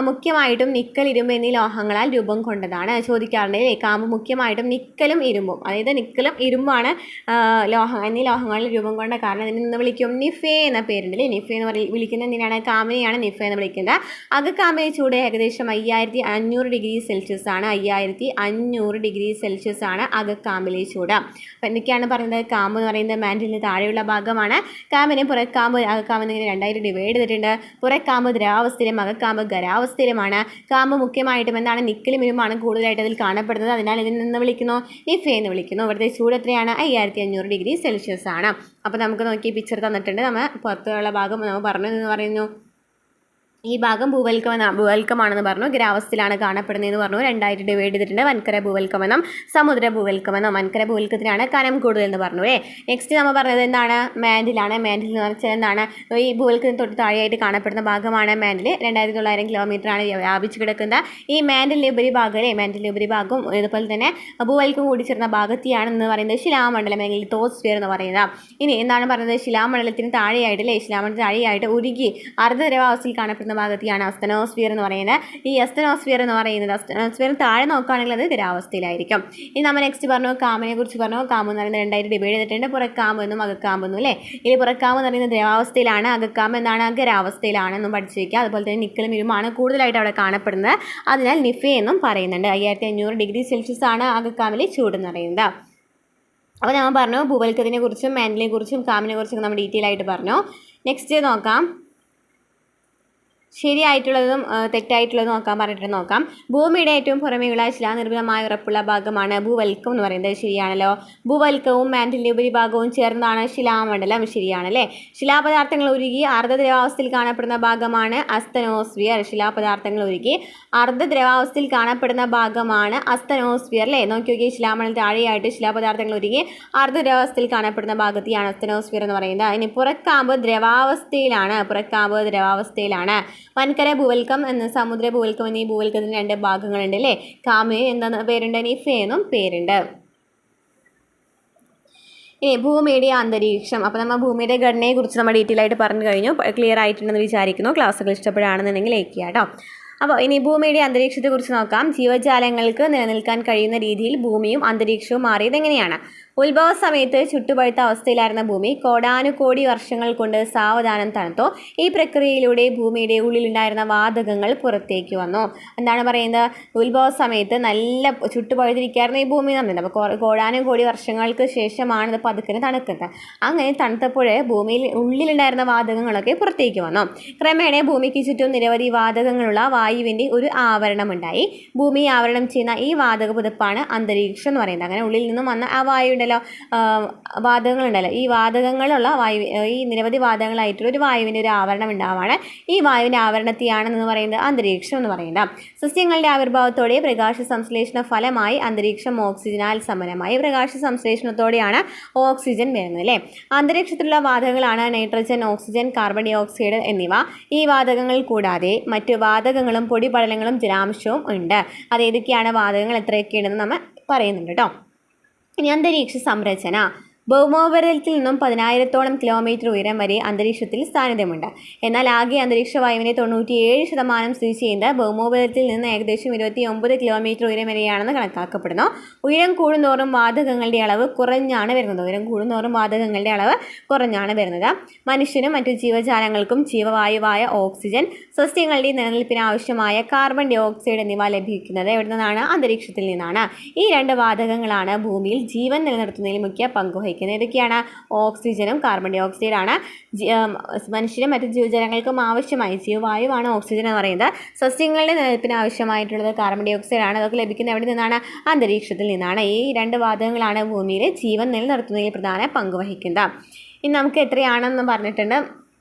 മുഖ്യമായിട്ടും നിക്കൽ, ഇരുമ്പ് എന്നീ ലോഹങ്ങളാൽ രൂപം കൊണ്ടതാണ്. ചോദിക്കാറുണ്ട് കാമ്പ് മുഖ്യമായിട്ടും നിക്കലും ഇരുമ്പും, അതായത് നിക്കലും ഇരുമ്പാണ് എന്നീ ലോഹങ്ങളിൽ രൂപം കൊണ്ട കാരണം അതിനെ നിന്ന് വിളിക്കും നിഫെ എന്ന പേരുണ്ടല്ലേ. നിഫെ എന്ന് വിളിക്കുന്നത് എന്തിനാണ്? കാമ്പിനെയാണ് നിഫെ എന്ന് വിളിക്കുന്നത്. അകക്കാമ്പിലെ ചൂട് ഏകദേശം 5500 ഡിഗ്രി സെൽഷ്യസ് ആണ്. 5500 ഡിഗ്രി സെൽഷ്യസ് ആണ് അകക്കാമ്പിലെ ചൂട്. അപ്പോൾ എന്തൊക്കെയാണ് പറയുന്നത്? കാമ്പ് എന്ന് പറയുന്നത് മാൻഡിലിന് താഴെയുള്ള ഭാഗമാണ്. കാമ്പിനെ പുറക്കാമ്പ്, അകക്കാമ്പ് എന്നിങ്ങനെ 2 ഡിവൈഡ് ചെയ്തിട്ടുണ്ട്. പുറക്കാമ്പ് ദ്രവാവസ്ഥയിലും അകക്കാമ്പ് ഖരാവസ്ഥയിലുമാണ്. കാമ്പ് മുഖ്യമായിട്ടും എന്താണ് നിക്കലും ഇരുമ്പാണ് കൂടുതലായിട്ട് അതിൽ കാണപ്പെടുന്നത്. അതിനാൽ ഇതിൽ നിന്ന് വിളിക്കുന്നു നിഫെ എന്ന് വിളിക്കുന്നു. ഇവിടുത്തെ ചൂട് എത്രയാണ്? 5500 ഡിഗ്രി സെൽഷ്യസ് ആണ്. അപ്പോൾ നമുക്ക് നോക്കി പിക്ചർ തന്നിട്ടുണ്ട്. നമ്മൾ പുറത്തുള്ള ഭാഗം നമ്മൾ പറഞ്ഞു എന്ന് പറയുന്നു. ഈ ഭാഗം ഭൂവൽക്കമാണെന്ന് പറഞ്ഞു. ഖരാവസ്ഥയിലാണ് കാണപ്പെടുന്നതെന്ന് പറഞ്ഞു. 2 ഡിവൈഡ് ചെയ്തിട്ടുണ്ട്. വൻകര ഭൂവൽക്കമെന്നും സമുദ്ര ഭൂവൽക്കമെന്നും. വൻകര ഭൂവൽക്കത്തിനാണ് കനം കൂടുതൽ എന്ന് പറഞ്ഞു. നെക്സ്റ്റ് നമ്മൾ പറഞ്ഞത് എന്താണ്? മാൻഡിലാണ്. മാൻഡിൽ എന്ന് വെച്ചാൽ എന്താണ്? ഈ ഭൂവൽക്കത്തിന് തൊട്ട് താഴെയായിട്ട് കാണപ്പെടുന്ന ഭാഗമാണ് മാൻഡിൽ. 2900 കിലോമീറ്ററാണ് വ്യാപിച്ച് കിടക്കുന്നത്. ഈ മാൻഡിലെ ഉപരിഭാഗവും ഇതുപോലെ തന്നെ ഭൂവൽക്കം കൂടിച്ചേർന്ന ഭാഗത്തെയാണ് എന്ന് പറയുന്നത് ശിലാമണ്ഡലം അല്ലെങ്കിൽ ലിത്തോസ്ഫിയർ എന്ന് പറയുന്നത്. ഇനി എന്താണ് പറയുന്നത്? ശിലാമണ്ഡലത്തിന് താഴെയായിട്ട് ഉരുകി അർദ്ധദ്രവാവസ്ഥയിൽ കാണപ്പെടുന്ന ഭാഗത്തെയാണ് അസ്തനോസ്ഫിയർ എന്ന് പറയുന്നത്. ഈ അസ്തനോസ്ഫിയർ താഴെ നോക്കുകയാണെങ്കിൽ അത് ഖരാവസ്ഥയിലായിരിക്കും. ഇനി നമ്മൾ നെക്സ്റ്റ് പറഞ്ഞു കാമ്പിനെ കുറിച്ച് പറഞ്ഞു. കാമ്പ് എന്ന് പറയുന്നത് 2 ഡിവൈഡ് ചെയ്തിട്ടുണ്ട്. പുറക്കാമ്പ് എന്നും അകക്കാമ്പെന്നും അല്ലേ. ഈ പുറക്കാമ്പ് എന്ന് പറയുന്നത് ദ്രവാവസ്ഥയിലാണ്. അകക്കാമ്പ് എന്താണ്? ഖരാവസ്ഥയിലാണെന്നും പഠിച്ചു വയ്ക്കുക. അതുപോലെ തന്നെ നിക്കലും ഇരുമ്പാണ് കൂടുതലായിട്ട് അവിടെ കാണപ്പെടുന്നത്. അതിനാൽ നിഫെ എന്നും പറയുന്നുണ്ട്. 5500 ഡിഗ്രി സെൽഷ്യസ് ആണ് അകക്കാമ്പിൽ ചൂടെന്ന് പറയുന്നത്. അപ്പോൾ നമ്മൾ പറഞ്ഞു ഭൂവൽക്കത്തിനെ കുറിച്ചും മാൻഡിലിനെ കുറിച്ചും കാമ്പിനെ കുറിച്ചും നമ്മൾ ഡീറ്റെയിൽ ആയിട്ട് പറഞ്ഞു. നെക്സ്റ്റ് നോക്കാം, ശരിയായിട്ടുള്ളതും തെറ്റായിട്ടുള്ളതും നോക്കാം. ഭൂമിയുടെ ഏറ്റവും പുറമേയുള്ള ശിലാനിർഭരമായ ഉറപ്പുള്ള ഭാഗമാണ് ഭൂവൽക്കം എന്ന് പറയുന്നത്. ശരിയാണല്ലോ. ഭൂവൽക്കവും മാൻഡിലിന്റെ ഉപരിഭാഗവും ചേർന്നാണ് ശിലാമണ്ഡലം. ശരിയാണല്ലേ. ശിലാപദാർത്ഥങ്ങൾ ഉരുകി അർദ്ധദ്രവാവസ്ഥയിൽ കാണപ്പെടുന്ന ഭാഗമാണ് അസ്തനോസ്ഫിയർ. അല്ലേ. നോക്കി നോക്കി, ശിലാമണ്ഡലത്തിൽ താഴെയായിട്ട് ശിലാപദാർത്ഥങ്ങൾ ഉരുകി അർദ്ധദ്രവാവസ്ഥയിൽ കാണപ്പെടുന്ന ഭാഗത്തെയാണ് അസ്തനോസ്ഫിയർ എന്ന് പറയുന്നത്. ഇനി പുറക്കാമ്പ് ദ്രവാവസ്ഥയിലാണ്. വൻകര ഭൂവൽക്കം എന്ന സമുദ്ര ഭൂവൽക്കം എന്നീ ഭൂവൽക്കത്തിന് 2 ഭാഗങ്ങളുണ്ട് അല്ലേ. കാമ്പിന് എന്താ പേരുണ്ട്? നിഫെ എന്നും പേരുണ്ട്. ഇനി ഭൂമിയുടെ അന്തരീക്ഷം. അപ്പോൾ നമ്മൾ ഭൂമിയുടെ ഘടനയെ കുറിച്ച് നമ്മൾ ഡീറ്റെയിൽ ആയിട്ട് പറഞ്ഞു കഴിഞ്ഞു. ക്ലിയർ ആയിട്ടുണ്ടെന്ന് വിചാരിക്കുന്നു. ക്ലാസ്സുകൾ ഇഷ്ടപ്പെടുകയാണെന്നുണ്ടെങ്കിൽ ലൈക്ക് ചെയ്യാം കേട്ടോ. അപ്പോൾ ഇനി ഭൂമിയുടെ അന്തരീക്ഷത്തെക്കുറിച്ച് നോക്കാം. ജീവജാലങ്ങൾക്ക് നിലനിൽക്കാൻ കഴിയുന്ന രീതിയിൽ ഭൂമിയും അന്തരീക്ഷവും മാറിയത് എങ്ങനെയാണ്? ഉത്ഭവ സമയത്ത് ചുട്ടുപഴുത്ത അവസ്ഥയിലായിരുന്ന ഭൂമി കോടാനുകോടി വർഷങ്ങൾ കൊണ്ട് സാവധാനം തണുത്തു. ഈ പ്രക്രിയയിലൂടെ ഭൂമിയുടെ ഉള്ളിലുണ്ടായിരുന്ന വാതകങ്ങൾ പുറത്തേക്ക് വന്നു. എന്താണ് പറയുന്നത്? ഉത്ഭവ സമയത്ത് നല്ല ചുട്ടുപഴുതിരിക്കുകയായിരുന്നു ഈ ഭൂമി എന്ന് പറയുന്നത്. അപ്പോൾ കോടാനുകോടി വർഷങ്ങൾക്ക് ശേഷമാണ് ഇത് പതുക്കെ തണുക്കുന്നത്. അങ്ങനെ തണുത്തപ്പോൾ ഭൂമിയിൽ ഉള്ളിലുണ്ടായിരുന്ന വാതകങ്ങളൊക്കെ പുറത്തേക്ക് വന്നു. ക്രമേണ ഭൂമിക്ക് ചുറ്റും നിരവധി വാതകങ്ങളുള്ള വായുവിൻ്റെ ഒരു ആവരണമുണ്ടായി. ഭൂമി ആവരണം ചെയ്യുന്ന ഈ വാതക പുതപ്പാണ് അന്തരീക്ഷം എന്ന് പറയുന്നത്. അങ്ങനെ ഉള്ളിൽ നിന്നും വന്ന ആ വായു വാതകങ്ങളുണ്ടല്ലോ, ഈ വാതകങ്ങളുള്ള വായു, ഈ നിരവധി വാതകങ്ങളായിട്ടുള്ള ഒരു വായുവിൻ്റെ ഒരു ആവരണം ഉണ്ടാവുകയാണ്. ഈ വായുവിൻ്റെ ആവരണത്തെയാണെന്ന് പറയുന്നത് അന്തരീക്ഷം എന്ന് പറയുന്നത്. സസ്യങ്ങളുടെ ആവിർഭാവത്തോടെ പ്രകാശ സംശ്ലേഷണ ഫലമായി അന്തരീക്ഷം ഓക്സിജനാൽ സമ്പന്നമായി. പ്രകാശ സംശ്ലേഷണത്തോടെയാണ് ഓക്സിജൻ വരുന്നത് അല്ലേ. അന്തരീക്ഷത്തിലുള്ള വാതകങ്ങളാണ് nitrogen, oxygen, carbon dioxide എന്നിവ. ഈ വാതകങ്ങൾ കൂടാതെ മറ്റ് വാതകങ്ങളും പൊടിപടലങ്ങളും ജലാംശവും ഉണ്ട്. അത് ഏതൊക്കെയാണ് വാതകങ്ങൾ, എത്രയൊക്കെയുണ്ടെന്ന് നമ്മൾ പറയുന്നുണ്ട് കേട്ടോ. ഇനി അന്തരീക്ഷ സംരചന. ഭൗമോപരിതലത്തിൽ നിന്നും 10,000-ഓളം കിലോമീറ്റർ ഉയരം വരെ അന്തരീക്ഷത്തിൽ സാന്നിധ്യമുണ്ട്. എന്നാൽ ആകെ അന്തരീക്ഷ വായുവിൻ്റെ 97% സ്ഥിതി ചെയ്യുന്നത് ഭൗമോപരിതലത്തിൽ നിന്ന് ഏകദേശം 29 കിലോമീറ്റർ ഉയരം വരെയാണെന്ന് കണക്കാക്കപ്പെടുന്നു. ഉയരം കൂടുന്തോറും വാതകങ്ങളുടെ അളവ് കുറഞ്ഞാണ് വരുന്നത്. മനുഷ്യനും മറ്റു ജീവജാലങ്ങൾക്കും ജീവവായുവായ ഓക്സിജൻ, സസ്യങ്ങളുടെ നിലനിൽപ്പിന് ആവശ്യമായ കാർബൺ ഡൈ ഓക്സൈഡ് എന്നിവ ലഭിക്കുന്നത് എവിടെ നിന്നാണ്? അന്തരീക്ഷത്തിൽ നിന്നാണ്. ഈ 2 വാതകങ്ങളാണ് ഭൂമിയിൽ ജീവൻ നിലനിർത്തുന്നതിൽ മുഖ്യ പങ്ക് വഹിക്കുന്നത്. ഏതൊക്കെയാണ്? ഓക്സിജനും കാർബൺ ഡൈ ഓക്സൈഡാണ്. മനുഷ്യരും മറ്റു ജീവജാലങ്ങൾക്കും ആവശ്യമായി ജീവവായുവാണ് ഓക്സിജൻ എന്ന് പറയുന്നത്. സസ്യങ്ങളുടെ നിലനിൽപ്പിന് ആവശ്യമായിട്ടുള്ളത് കാർബൺ ഡൈ ഓക്സൈഡാണ്. അതൊക്കെ ലഭിക്കുന്നത് എവിടെ നിന്നാണ്? അന്തരീക്ഷത്തിൽ നിന്നാണ്. ഈ 2 വാതകങ്ങളാണ് ഭൂമിയിൽ ജീവൻ നിലനിർത്തുന്നതിൽ പ്രധാന പങ്ക് വഹിക്കുന്നത്. ഇനി നമുക്ക് എത്രയാണെന്ന് പറഞ്ഞിട്ടുണ്ട്.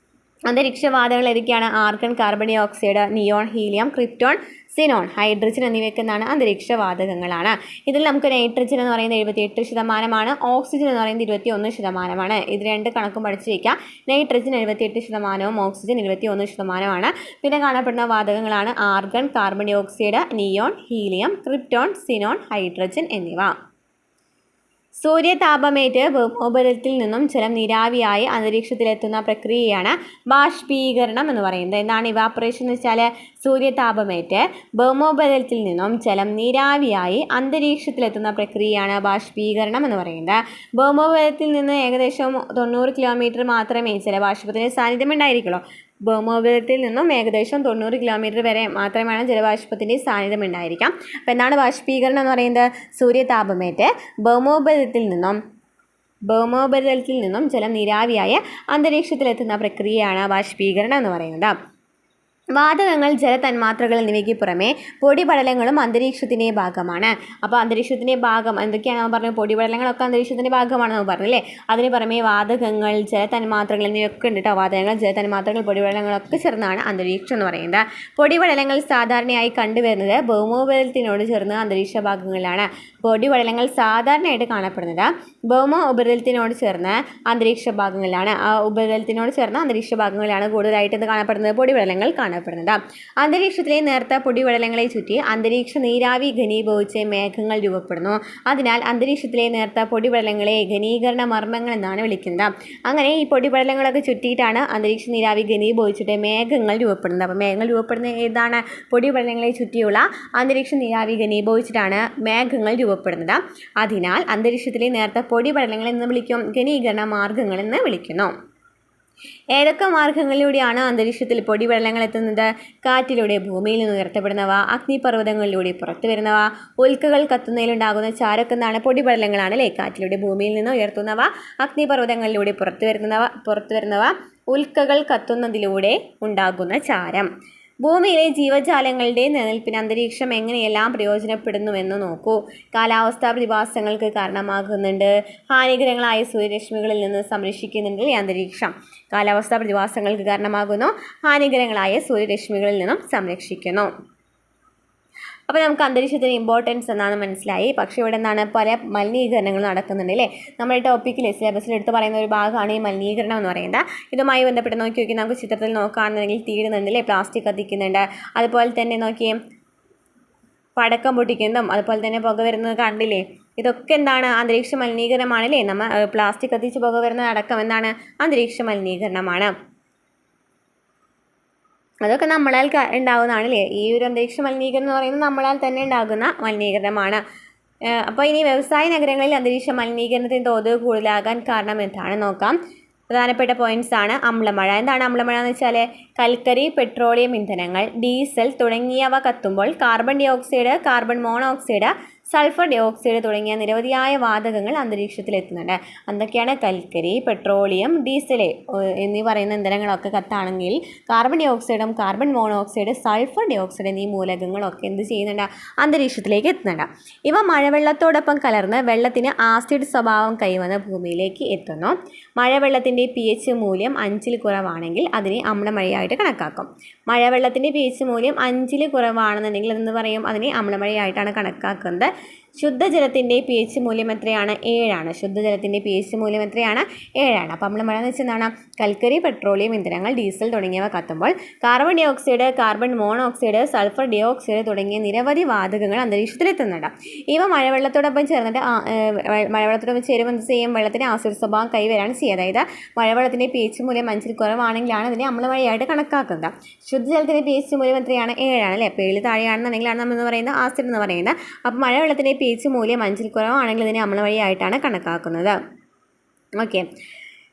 അന്തരീക്ഷവാതകങ്ങൾ ഏതൊക്കെയാണ്? Argon, carbon dioxide, neon, helium, krypton, xenon, hydrogen എന്നിവയൊക്കെ എന്താണ്? അന്തരീക്ഷവാതകങ്ങളാണ്. ഇതിൽ നമുക്ക് നൈട്രജൻ എന്ന് പറയുന്നത് 78%, ഓക്സിജൻ എന്ന് പറയുന്നത് 21%. ഇത് 2 കണക്കും പഠിച്ചു വയ്ക്കുക. Nitrogen 78%, oxygen 21%. പിന്നെ കാണപ്പെടുന്ന വാതകങ്ങളാണ് argon, carbon dioxide, neon, helium, krypton, xenon, hydrogen എന്നിവ. സൂര്യതാപമേറ്റ് ഭൗമോപരിതലത്തിൽ നിന്നും ജലം നീരാവിയായി അന്തരീക്ഷത്തിലെത്തുന്ന പ്രക്രിയയാണ് ബാഷ്പീകരണം എന്ന് പറയുന്നത്. എന്താണ് ഇവാപ്പറേഷൻ എന്ന് വെച്ചാൽ? സൂര്യതാപമേറ്റ് ഭൗമോപരിതലത്തിൽ നിന്നും ജലം നീരാവിയായി അന്തരീക്ഷത്തിലെത്തുന്ന പ്രക്രിയയാണ് ബാഷ്പീകരണം എന്ന് പറയുന്നത്. ഭൗമോപരിതലത്തിൽ നിന്ന് ഏകദേശം 90 കിലോമീറ്റർ മാത്രമേ ജലബാഷ്പത്തിന് സാന്നിധ്യം ഉണ്ടായിരിക്കുള്ളൂ. ഭൗമോപരിതലത്തിൽ നിന്നും ഏകദേശം 90 കിലോമീറ്റർ വരെ മാത്രമാണ് ജലബാഷ്പത്തിൻ്റെ സാന്നിധ്യം ഉണ്ടായിരിക്കാം. അപ്പോൾ എന്താണ് ബാഷ്പീകരണം എന്ന് പറയുന്നത്? സൂര്യതാപമേറ്റ് ഭൗമോപരിതലത്തിൽ നിന്നും ജലം നീരാവിയായ അന്തരീക്ഷത്തിലെത്തുന്ന പ്രക്രിയയാണ് ബാഷ്പീകരണം എന്ന് പറയുന്നത്. വാതകങ്ങൾ, ജലതന്മാത്രകൾ എന്നിവയ്ക്ക് പുറമെ പൊടിപടലങ്ങളും അന്തരീക്ഷത്തിൻ്റെ ഭാഗമാണ്. അപ്പോൾ അന്തരീക്ഷത്തിൻ്റെ ഭാഗം എന്തൊക്കെയാണ് നമ്മൾ പറഞ്ഞു? പൊടിപടലങ്ങളൊക്കെ അന്തരീക്ഷത്തിൻ്റെ ഭാഗമാണ് നമ്മൾ പറഞ്ഞല്ലേ. അതിന് പുറമെ വാതകങ്ങൾ, ജലതന്മാത്രകൾ എന്നിവയൊക്കെ ഉണ്ട് കേട്ടോ. വാതകങ്ങൾ, ജലതന്മാത്രകൾ, പൊടിപടലങ്ങളൊക്കെ ചേർന്നാണ് അന്തരീക്ഷം എന്ന് പറയുന്നത്. പൊടിപടലങ്ങൾ സാധാരണയായി കണ്ടുവരുന്നത് ഭൗമോപരിതലത്തിനോട് ചേർന്ന് അന്തരീക്ഷ ഭാഗങ്ങളിലാണ്. പൊടിപടലങ്ങൾ സാധാരണയായിട്ട് കാണപ്പെടുന്നത് ഭൗമ ഉപരിതലത്തിനോട് ചേർന്ന് അന്തരീക്ഷ ഭാഗങ്ങളിലാണ്. ആ ഉപരിതലത്തിനോട് ചേർന്ന അന്തരീക്ഷ ഭാഗങ്ങളിലാണ് കൂടുതലായിട്ട് കാണപ്പെടുന്നത് പൊടിപടലങ്ങൾ കാണപ്പെടുന്നത്. അന്തരീക്ഷത്തിലെ നേർത്ത പൊടിപടലങ്ങളെ ചുറ്റി അന്തരീക്ഷ നീരാവി ഘനീഭവിച്ച് മേഘങ്ങൾ രൂപപ്പെടുന്നു. അതിനാൽ അന്തരീക്ഷത്തിലെ നേർത്ത പൊടിപടലങ്ങളെ ഘനീകരണ മർമ്മങ്ങൾ എന്നാണ് വിളിക്കുന്നത്. അങ്ങനെ ഈ പൊടിപടലങ്ങളൊക്കെ ചുറ്റിയിട്ടാണ് അന്തരീക്ഷ നീരാവി ഘനീഭവിച്ചിട്ട് മേഘങ്ങൾ രൂപപ്പെടുന്നത്. അപ്പോൾ മേഘങ്ങൾ രൂപപ്പെടുന്നത് ഏതാണ്? പൊടിപടലങ്ങളെ ചുറ്റിയുള്ള അന്തരീക്ഷ നീരാവി ഘനീഭവിച്ചിട്ടാണ് മേഘങ്ങൾ രൂപപ്പെടുന്നത്. അതിനാൽ അന്തരീക്ഷത്തിലെ നേർത്ത പൊടിപടലങ്ങൾ എന്ന് വിളിക്കും, ഘനീകരണ മാർഗങ്ങൾ എന്ന് വിളിക്കുന്നു. ഏതൊക്കെ മാർഗങ്ങളിലൂടെയാണ് അന്തരീക്ഷത്തിൽ പൊടിപടലങ്ങൾ എത്തുന്നത്? കാറ്റിലൂടെ ഭൂമിയിൽ നിന്ന് ഉയർത്തപ്പെടുന്നവ, അഗ്നിപർവ്വതങ്ങളിലൂടെ പുറത്തു വരുന്നവ, ഉൽക്കകൾ കത്തുന്നതിലുണ്ടാകുന്ന ചാരക്കെന്നാണ് പൊടിപടലങ്ങളാണ് അല്ലേ. കാറ്റിലൂടെ ഭൂമിയിൽ നിന്ന് ഉയർത്തുന്നവ, അഗ്നിപർവ്വതങ്ങളിലൂടെ പുറത്തു വരുന്നവ, ഉൽക്കകൾ കത്തുന്നതിലൂടെ ഉണ്ടാകുന്ന ചാരം. ഭൂമിയിലെ ജീവജാലങ്ങളുടെ നിലനിൽപ്പിന് അന്തരീക്ഷം എങ്ങനെയെല്ലാം പ്രയോജനപ്പെടുന്നുവെന്ന് നോക്കൂ. കാലാവസ്ഥാ പ്രതിഭാസങ്ങൾക്ക് കാരണമാകുന്നുണ്ട്. ഹാനികരങ്ങളായ സൂര്യരശ്മികളിൽ നിന്ന് സംരക്ഷിക്കുന്നുണ്ട് ഈ അന്തരീക്ഷം. കാലാവസ്ഥാ പ്രതിഭാസങ്ങൾക്ക് കാരണമാകുന്നു, ഹാനികരങ്ങളായ സൂര്യരശ്മികളിൽ നിന്നും സംരക്ഷിക്കുന്നു. അപ്പോൾ നമുക്ക് അന്തരീക്ഷത്തിന് ഇമ്പോർട്ടൻസ് എന്നാണ് മനസ്സിലായി. പക്ഷേ ഇവിടെ എന്താണ്, പല മലിനീകരണങ്ങൾ നടക്കുന്നുണ്ട് അല്ലേ. നമ്മുടെ ടോപ്പിക്കിൽ സിലബസിൽ എടുത്ത് പറയുന്ന ഒരു ഭാഗമാണ് ഈ മലിനീകരണം എന്ന് പറയുന്നത്. ഇതുമായി ബന്ധപ്പെട്ട് നോക്കി നമുക്ക് ചിത്രത്തിൽ നോക്കുകയാണെന്നുണ്ടെങ്കിൽ തീരുന്നുണ്ട് അല്ലേ, പ്ലാസ്റ്റിക് കത്തിക്കുന്നുണ്ട്. അതുപോലെ തന്നെ നോക്കിയേ പടക്കം പൊട്ടിക്കുന്നതും അതുപോലെ തന്നെ പുക വരുന്നത് കണ്ടില്ലേ. ഇതൊക്കെ എന്താണ്? അന്തരീക്ഷ മലിനീകരണമാണല്ലേ. നമ്മൾ പ്ലാസ്റ്റിക് കത്തിച്ച് പുക വരുന്നത് അടക്കം എന്താണ്? അന്തരീക്ഷ മലിനീകരണമാണ്. അതൊക്കെ നമ്മളാൽ ഉണ്ടാകുന്നതാണല്ലേ. ഈ ഒരു അന്തരീക്ഷ മലിനീകരണം എന്ന് പറയുന്നത് നമ്മളാൽ തന്നെ ഉണ്ടാകുന്ന മലിനീകരണമാണ്. അപ്പോൾ ഇനി വ്യവസായ നഗരങ്ങളിൽ അന്തരീക്ഷ മലിനീകരണത്തിൻ്റെ തോത് കൂടുതലാകാൻ കാരണം എന്താണ് നോക്കാം. പ്രധാനപ്പെട്ട പോയിന്റ്സ് ആണ്. അമ്ലമഴ. എന്താണ് അമ്ലമഴ എന്ന് വെച്ചാൽ? കൽക്കരി, പെട്രോളിയം ഇന്ധനങ്ങൾ, ഡീസൽ തുടങ്ങിയവ കത്തുമ്പോൾ carbon dioxide, carbon monoxide, sulphur dioxide തുടങ്ങിയ നിരവധിയായ വാതകങ്ങൾ അന്തരീക്ഷത്തിൽ എത്തുന്നുണ്ട്. എന്തൊക്കെയാണ്? കൽക്കരി, പെട്രോളിയം, ഡീസൽ എന്നീ പറയുന്ന ഇന്ധനങ്ങളൊക്കെ കത്താണെങ്കിൽ കാർബൺ ഡൈ ഓക്സൈഡും carbon monoxide, sulphur dioxide എന്നീ മൂലകങ്ങളൊക്കെ എന്ത് ചെയ്യുന്നുണ്ട്? അന്തരീക്ഷത്തിലേക്ക് എത്തുന്നുണ്ട്. ഇവ മഴവെള്ളത്തോടൊപ്പം കലർന്ന് വെള്ളത്തിന് ആസിഡ് സ്വഭാവം കൈവന്ന് ഭൂമിയിലേക്ക് എത്തുന്നു. മഴവെള്ളത്തിൻ്റെ pH മൂല്യം 5-ൽ കുറവാണെങ്കിൽ അതിനെ അമ്ലമഴയായിട്ട് കണക്കാക്കും. മഴവെള്ളത്തിൻ്റെ pH മൂല്യം 5-ൽ കുറവാണെന്നുണ്ടെങ്കിൽ എന്ന് പറയും, അതിനെ അമ്ലമഴയായിട്ടാണ് കണക്കാക്കുന്നത്. ശുദ്ധജലത്തിൻ്റെ pH മൂല്യം എത്രയാണ്? 7 ശുദ്ധജലത്തിൻ്റെ pH മൂല്യം എത്രയാണ്? 7. അപ്പോൾ അമ്ലമഴ എന്ന് വെച്ചാൽ എന്താണ്? കൽക്കരി, പെട്രോളിയം ഇന്ധനങ്ങൾ, ഡീസൽ തുടങ്ങിയവ കത്തുമ്പോൾ carbon dioxide, carbon monoxide, sulphur dioxide തുടങ്ങിയ നിരവധി വാതകങ്ങൾ അന്തരീക്ഷത്തിലെത്തുന്നുണ്ട്. ഇവ മഴവെള്ളത്തോടൊപ്പം ചേർന്നിട്ട് മഴവെള്ളത്തോടൊപ്പം ചേരുമ്പോൾ എന്ത് ചെയ്യും? വെള്ളത്തിന് ആസിഡ് സ്വഭാവം കൈവരാണ് ചെയ്യുക. അതായത് മഴവെള്ളത്തിൻ്റെ pH മൂല്യം 5-ൽ കുറവാണെങ്കിലാണ് അതിനെ അമ്ലമഴയായിട്ട് കണക്കാക്കുന്നത്. ശുദ്ധജലത്തിൻ്റെ pH മൂല്യം എത്രയാണ്? 7 അല്ലേ. 7 താഴെയാണെന്നുണ്ടെങ്കിലാണ് നമ്മൾ എന്ന് പറയുന്നത് ആസിഡ് എന്ന് പറയുന്നത്. അപ്പോൾ മഴവെള്ളത്തിൻ്റെ pH മൂല്യം 5-ൽ കുറവാണെങ്കിൽ ഇതിനെ അമ്ലമഴയായിട്ടാണ് കണക്കാക്കുന്നത്. ഓക്കെ.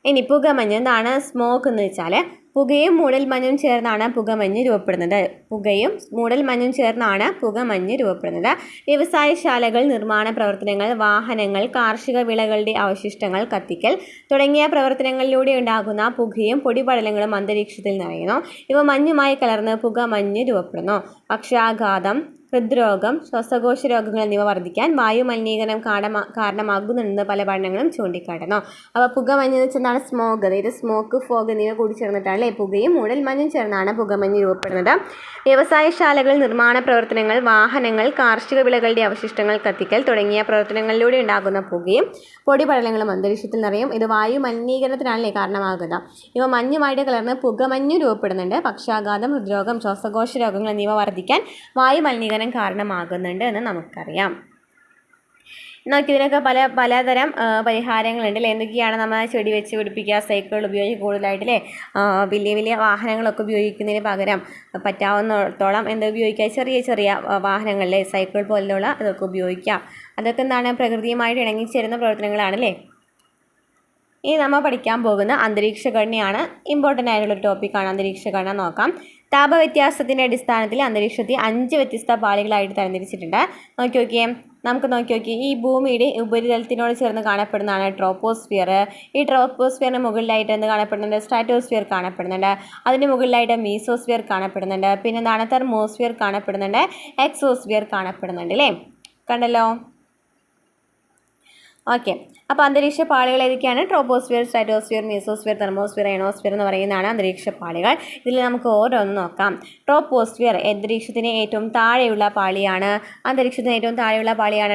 ഇനി പുകമഞ്ഞ്. എന്താണ് സ്മോക്ക് എന്ന് വെച്ചാൽ? പുകയും മൂടൽമഞ്ഞും ചേർന്നാണ് പുകമഞ്ഞ് രൂപപ്പെടുന്നത്. പുകയും മൂടൽമഞ്ഞും ചേർന്നാണ് പുകമഞ്ഞ് രൂപപ്പെടുന്നത്. വ്യവസായശാലകൾ, നിർമ്മാണ പ്രവർത്തനങ്ങൾ, വാഹനങ്ങൾ, കാർഷിക വിളകളുടെ അവശിഷ്ടങ്ങൾ കത്തിക്കൽ തുടങ്ങിയ പ്രവർത്തനങ്ങളിലൂടെ ഉണ്ടാകുന്ന പുകയും പൊടിപടലങ്ങളും അന്തരീക്ഷത്തിൽ നിറയുന്നു. ഇവ മഞ്ഞുമായി കലർന്ന് പുകമഞ്ഞ് രൂപപ്പെടുന്നു. പക്ഷാഘാതം, ഹൃദ്രോഗം, ശ്വാസകോശ രോഗങ്ങൾ എന്നിവ വർദ്ധിക്കാൻ വായു മലിനീകരണം കാരണമാകുന്നുണ്ടെന്ന് പല പഠനങ്ങളും ചൂണ്ടിക്കാട്ടുന്നു. അപ്പോൾ പുകമഞ്ഞ് എന്ന് വെച്ചാൽ സ്മോഗ്, അതായത് സ്മോക്ക്, ഫോഗ് എന്നിവ കൂടി ചേർന്നിട്ടാണ് അല്ലേ. പുകയും മൂടൽമഞ്ഞും ചേർന്നാണ് പുകമഞ്ഞ് രൂപപ്പെടുന്നത്. വ്യവസായശാലകൾ, നിർമ്മാണ പ്രവർത്തനങ്ങൾ, വാഹനങ്ങൾ, കാർഷിക വിളകളുടെ അവശിഷ്ടങ്ങൾ കത്തിക്കൽ തുടങ്ങിയ പ്രവർത്തനങ്ങളിലൂടെ ഉണ്ടാകുന്ന പുകയും പൊടിപടലങ്ങളും അന്തരീക്ഷത്തിൽ നിറയും. ഇത് വായു മലിനീകരണത്തിനാണല്ലേ കാരണമാകുന്നത്. ഇവ മഞ്ഞുമായിട്ട് കലർന്ന് പുകമഞ്ഞ് രൂപപ്പെടുന്നുണ്ട്. പക്ഷാഘാതം, ഹൃദ്രോഗം, ശ്വാസകോശ രോഗങ്ങൾ എന്നിവ വർദ്ധിക്കാൻ വായു മലിനീകരണം കാരണമാകുന്നുണ്ട് എന്ന് നമുക്കറിയാം. നോക്കി ഇതിനൊക്കെ പലതരം പരിഹാരങ്ങളുണ്ട് അല്ലേ. എന്തൊക്കെയാണ്? നമ്മൾ ചെടി വെച്ച് പിടിപ്പിക്കുക, സൈക്കിൾ ഉപയോഗിച്ച് കൂടുതലായിട്ടല്ലേ വലിയ വലിയ വാഹനങ്ങളൊക്കെ ഉപയോഗിക്കുന്നതിന് പകരം പറ്റാവുന്നിടത്തോളം എന്താ ഉപയോഗിക്കുക? ചെറിയ ചെറിയ വാഹനങ്ങളിലെ സൈക്കിൾ പോലുള്ള ഇതൊക്കെ ഉപയോഗിക്കുക. അതൊക്കെ എന്താണ്? പ്രകൃതിയുമായിട്ട് ഇണങ്ങിച്ചേരുന്ന പ്രവർത്തനങ്ങളാണല്ലേ. ഇനി നമ്മൾ പഠിക്കാൻ പോകുന്ന അന്തരീക്ഷഘടനയാണ്. ഇമ്പോർട്ടൻ്റ് ആയിട്ടുള്ളൊരു ടോപ്പിക്കാണ് അന്തരീക്ഷഘടന. നോക്കാം. താപവ്യത്യാസത്തിൻ്റെ അടിസ്ഥാനത്തിൽ അന്തരീക്ഷത്തെ 5 വ്യത്യസ്ത പാളികളായിട്ട് തരംതിരിച്ചിട്ടുണ്ട്. നോക്കിയേ. നമുക്ക് നോക്കി ഈ ഭൂമിയുടെ ഉപരിതലത്തിനോട് ചേർന്ന് കാണപ്പെടുന്നതാണ് ട്രോപ്പോസ്ഫിയർ. ഈ ട്രോപ്പോസ്ഫിയറിന് മുകളിലായിട്ട് എന്ത് കാണപ്പെടുന്നുണ്ട്? സ്ട്രാറ്റോസ്ഫിയർ കാണപ്പെടുന്നുണ്ട്. അതിന് മുകളിലായിട്ട് മീസോസ്ഫിയർ കാണപ്പെടുന്നുണ്ട്. പിന്നെ എന്താണ്? തെർമോസ്ഫിയർ കാണപ്പെടുന്നുണ്ട്. എക്സോസ്ഫിയർ കാണപ്പെടുന്നുണ്ട് അല്ലേ? കണ്ടല്ലോ. ഓക്കെ, അപ്പോൾ അന്തരീക്ഷ പാളികൾ ഏതൊക്കെയാണ്? Troposphere, stratosphere, mesosphere, thermosphere, ionosphere എന്ന് പറയുന്നതാണ് അന്തരീക്ഷ പാളികൾ. ഇതിൽ നമുക്ക് ഓരോന്ന് നോക്കാം. ട്രോപ്പോസ്ഫിയർ അന്തരീക്ഷത്തിന് ഏറ്റവും താഴെയുള്ള പാളിയാണ്.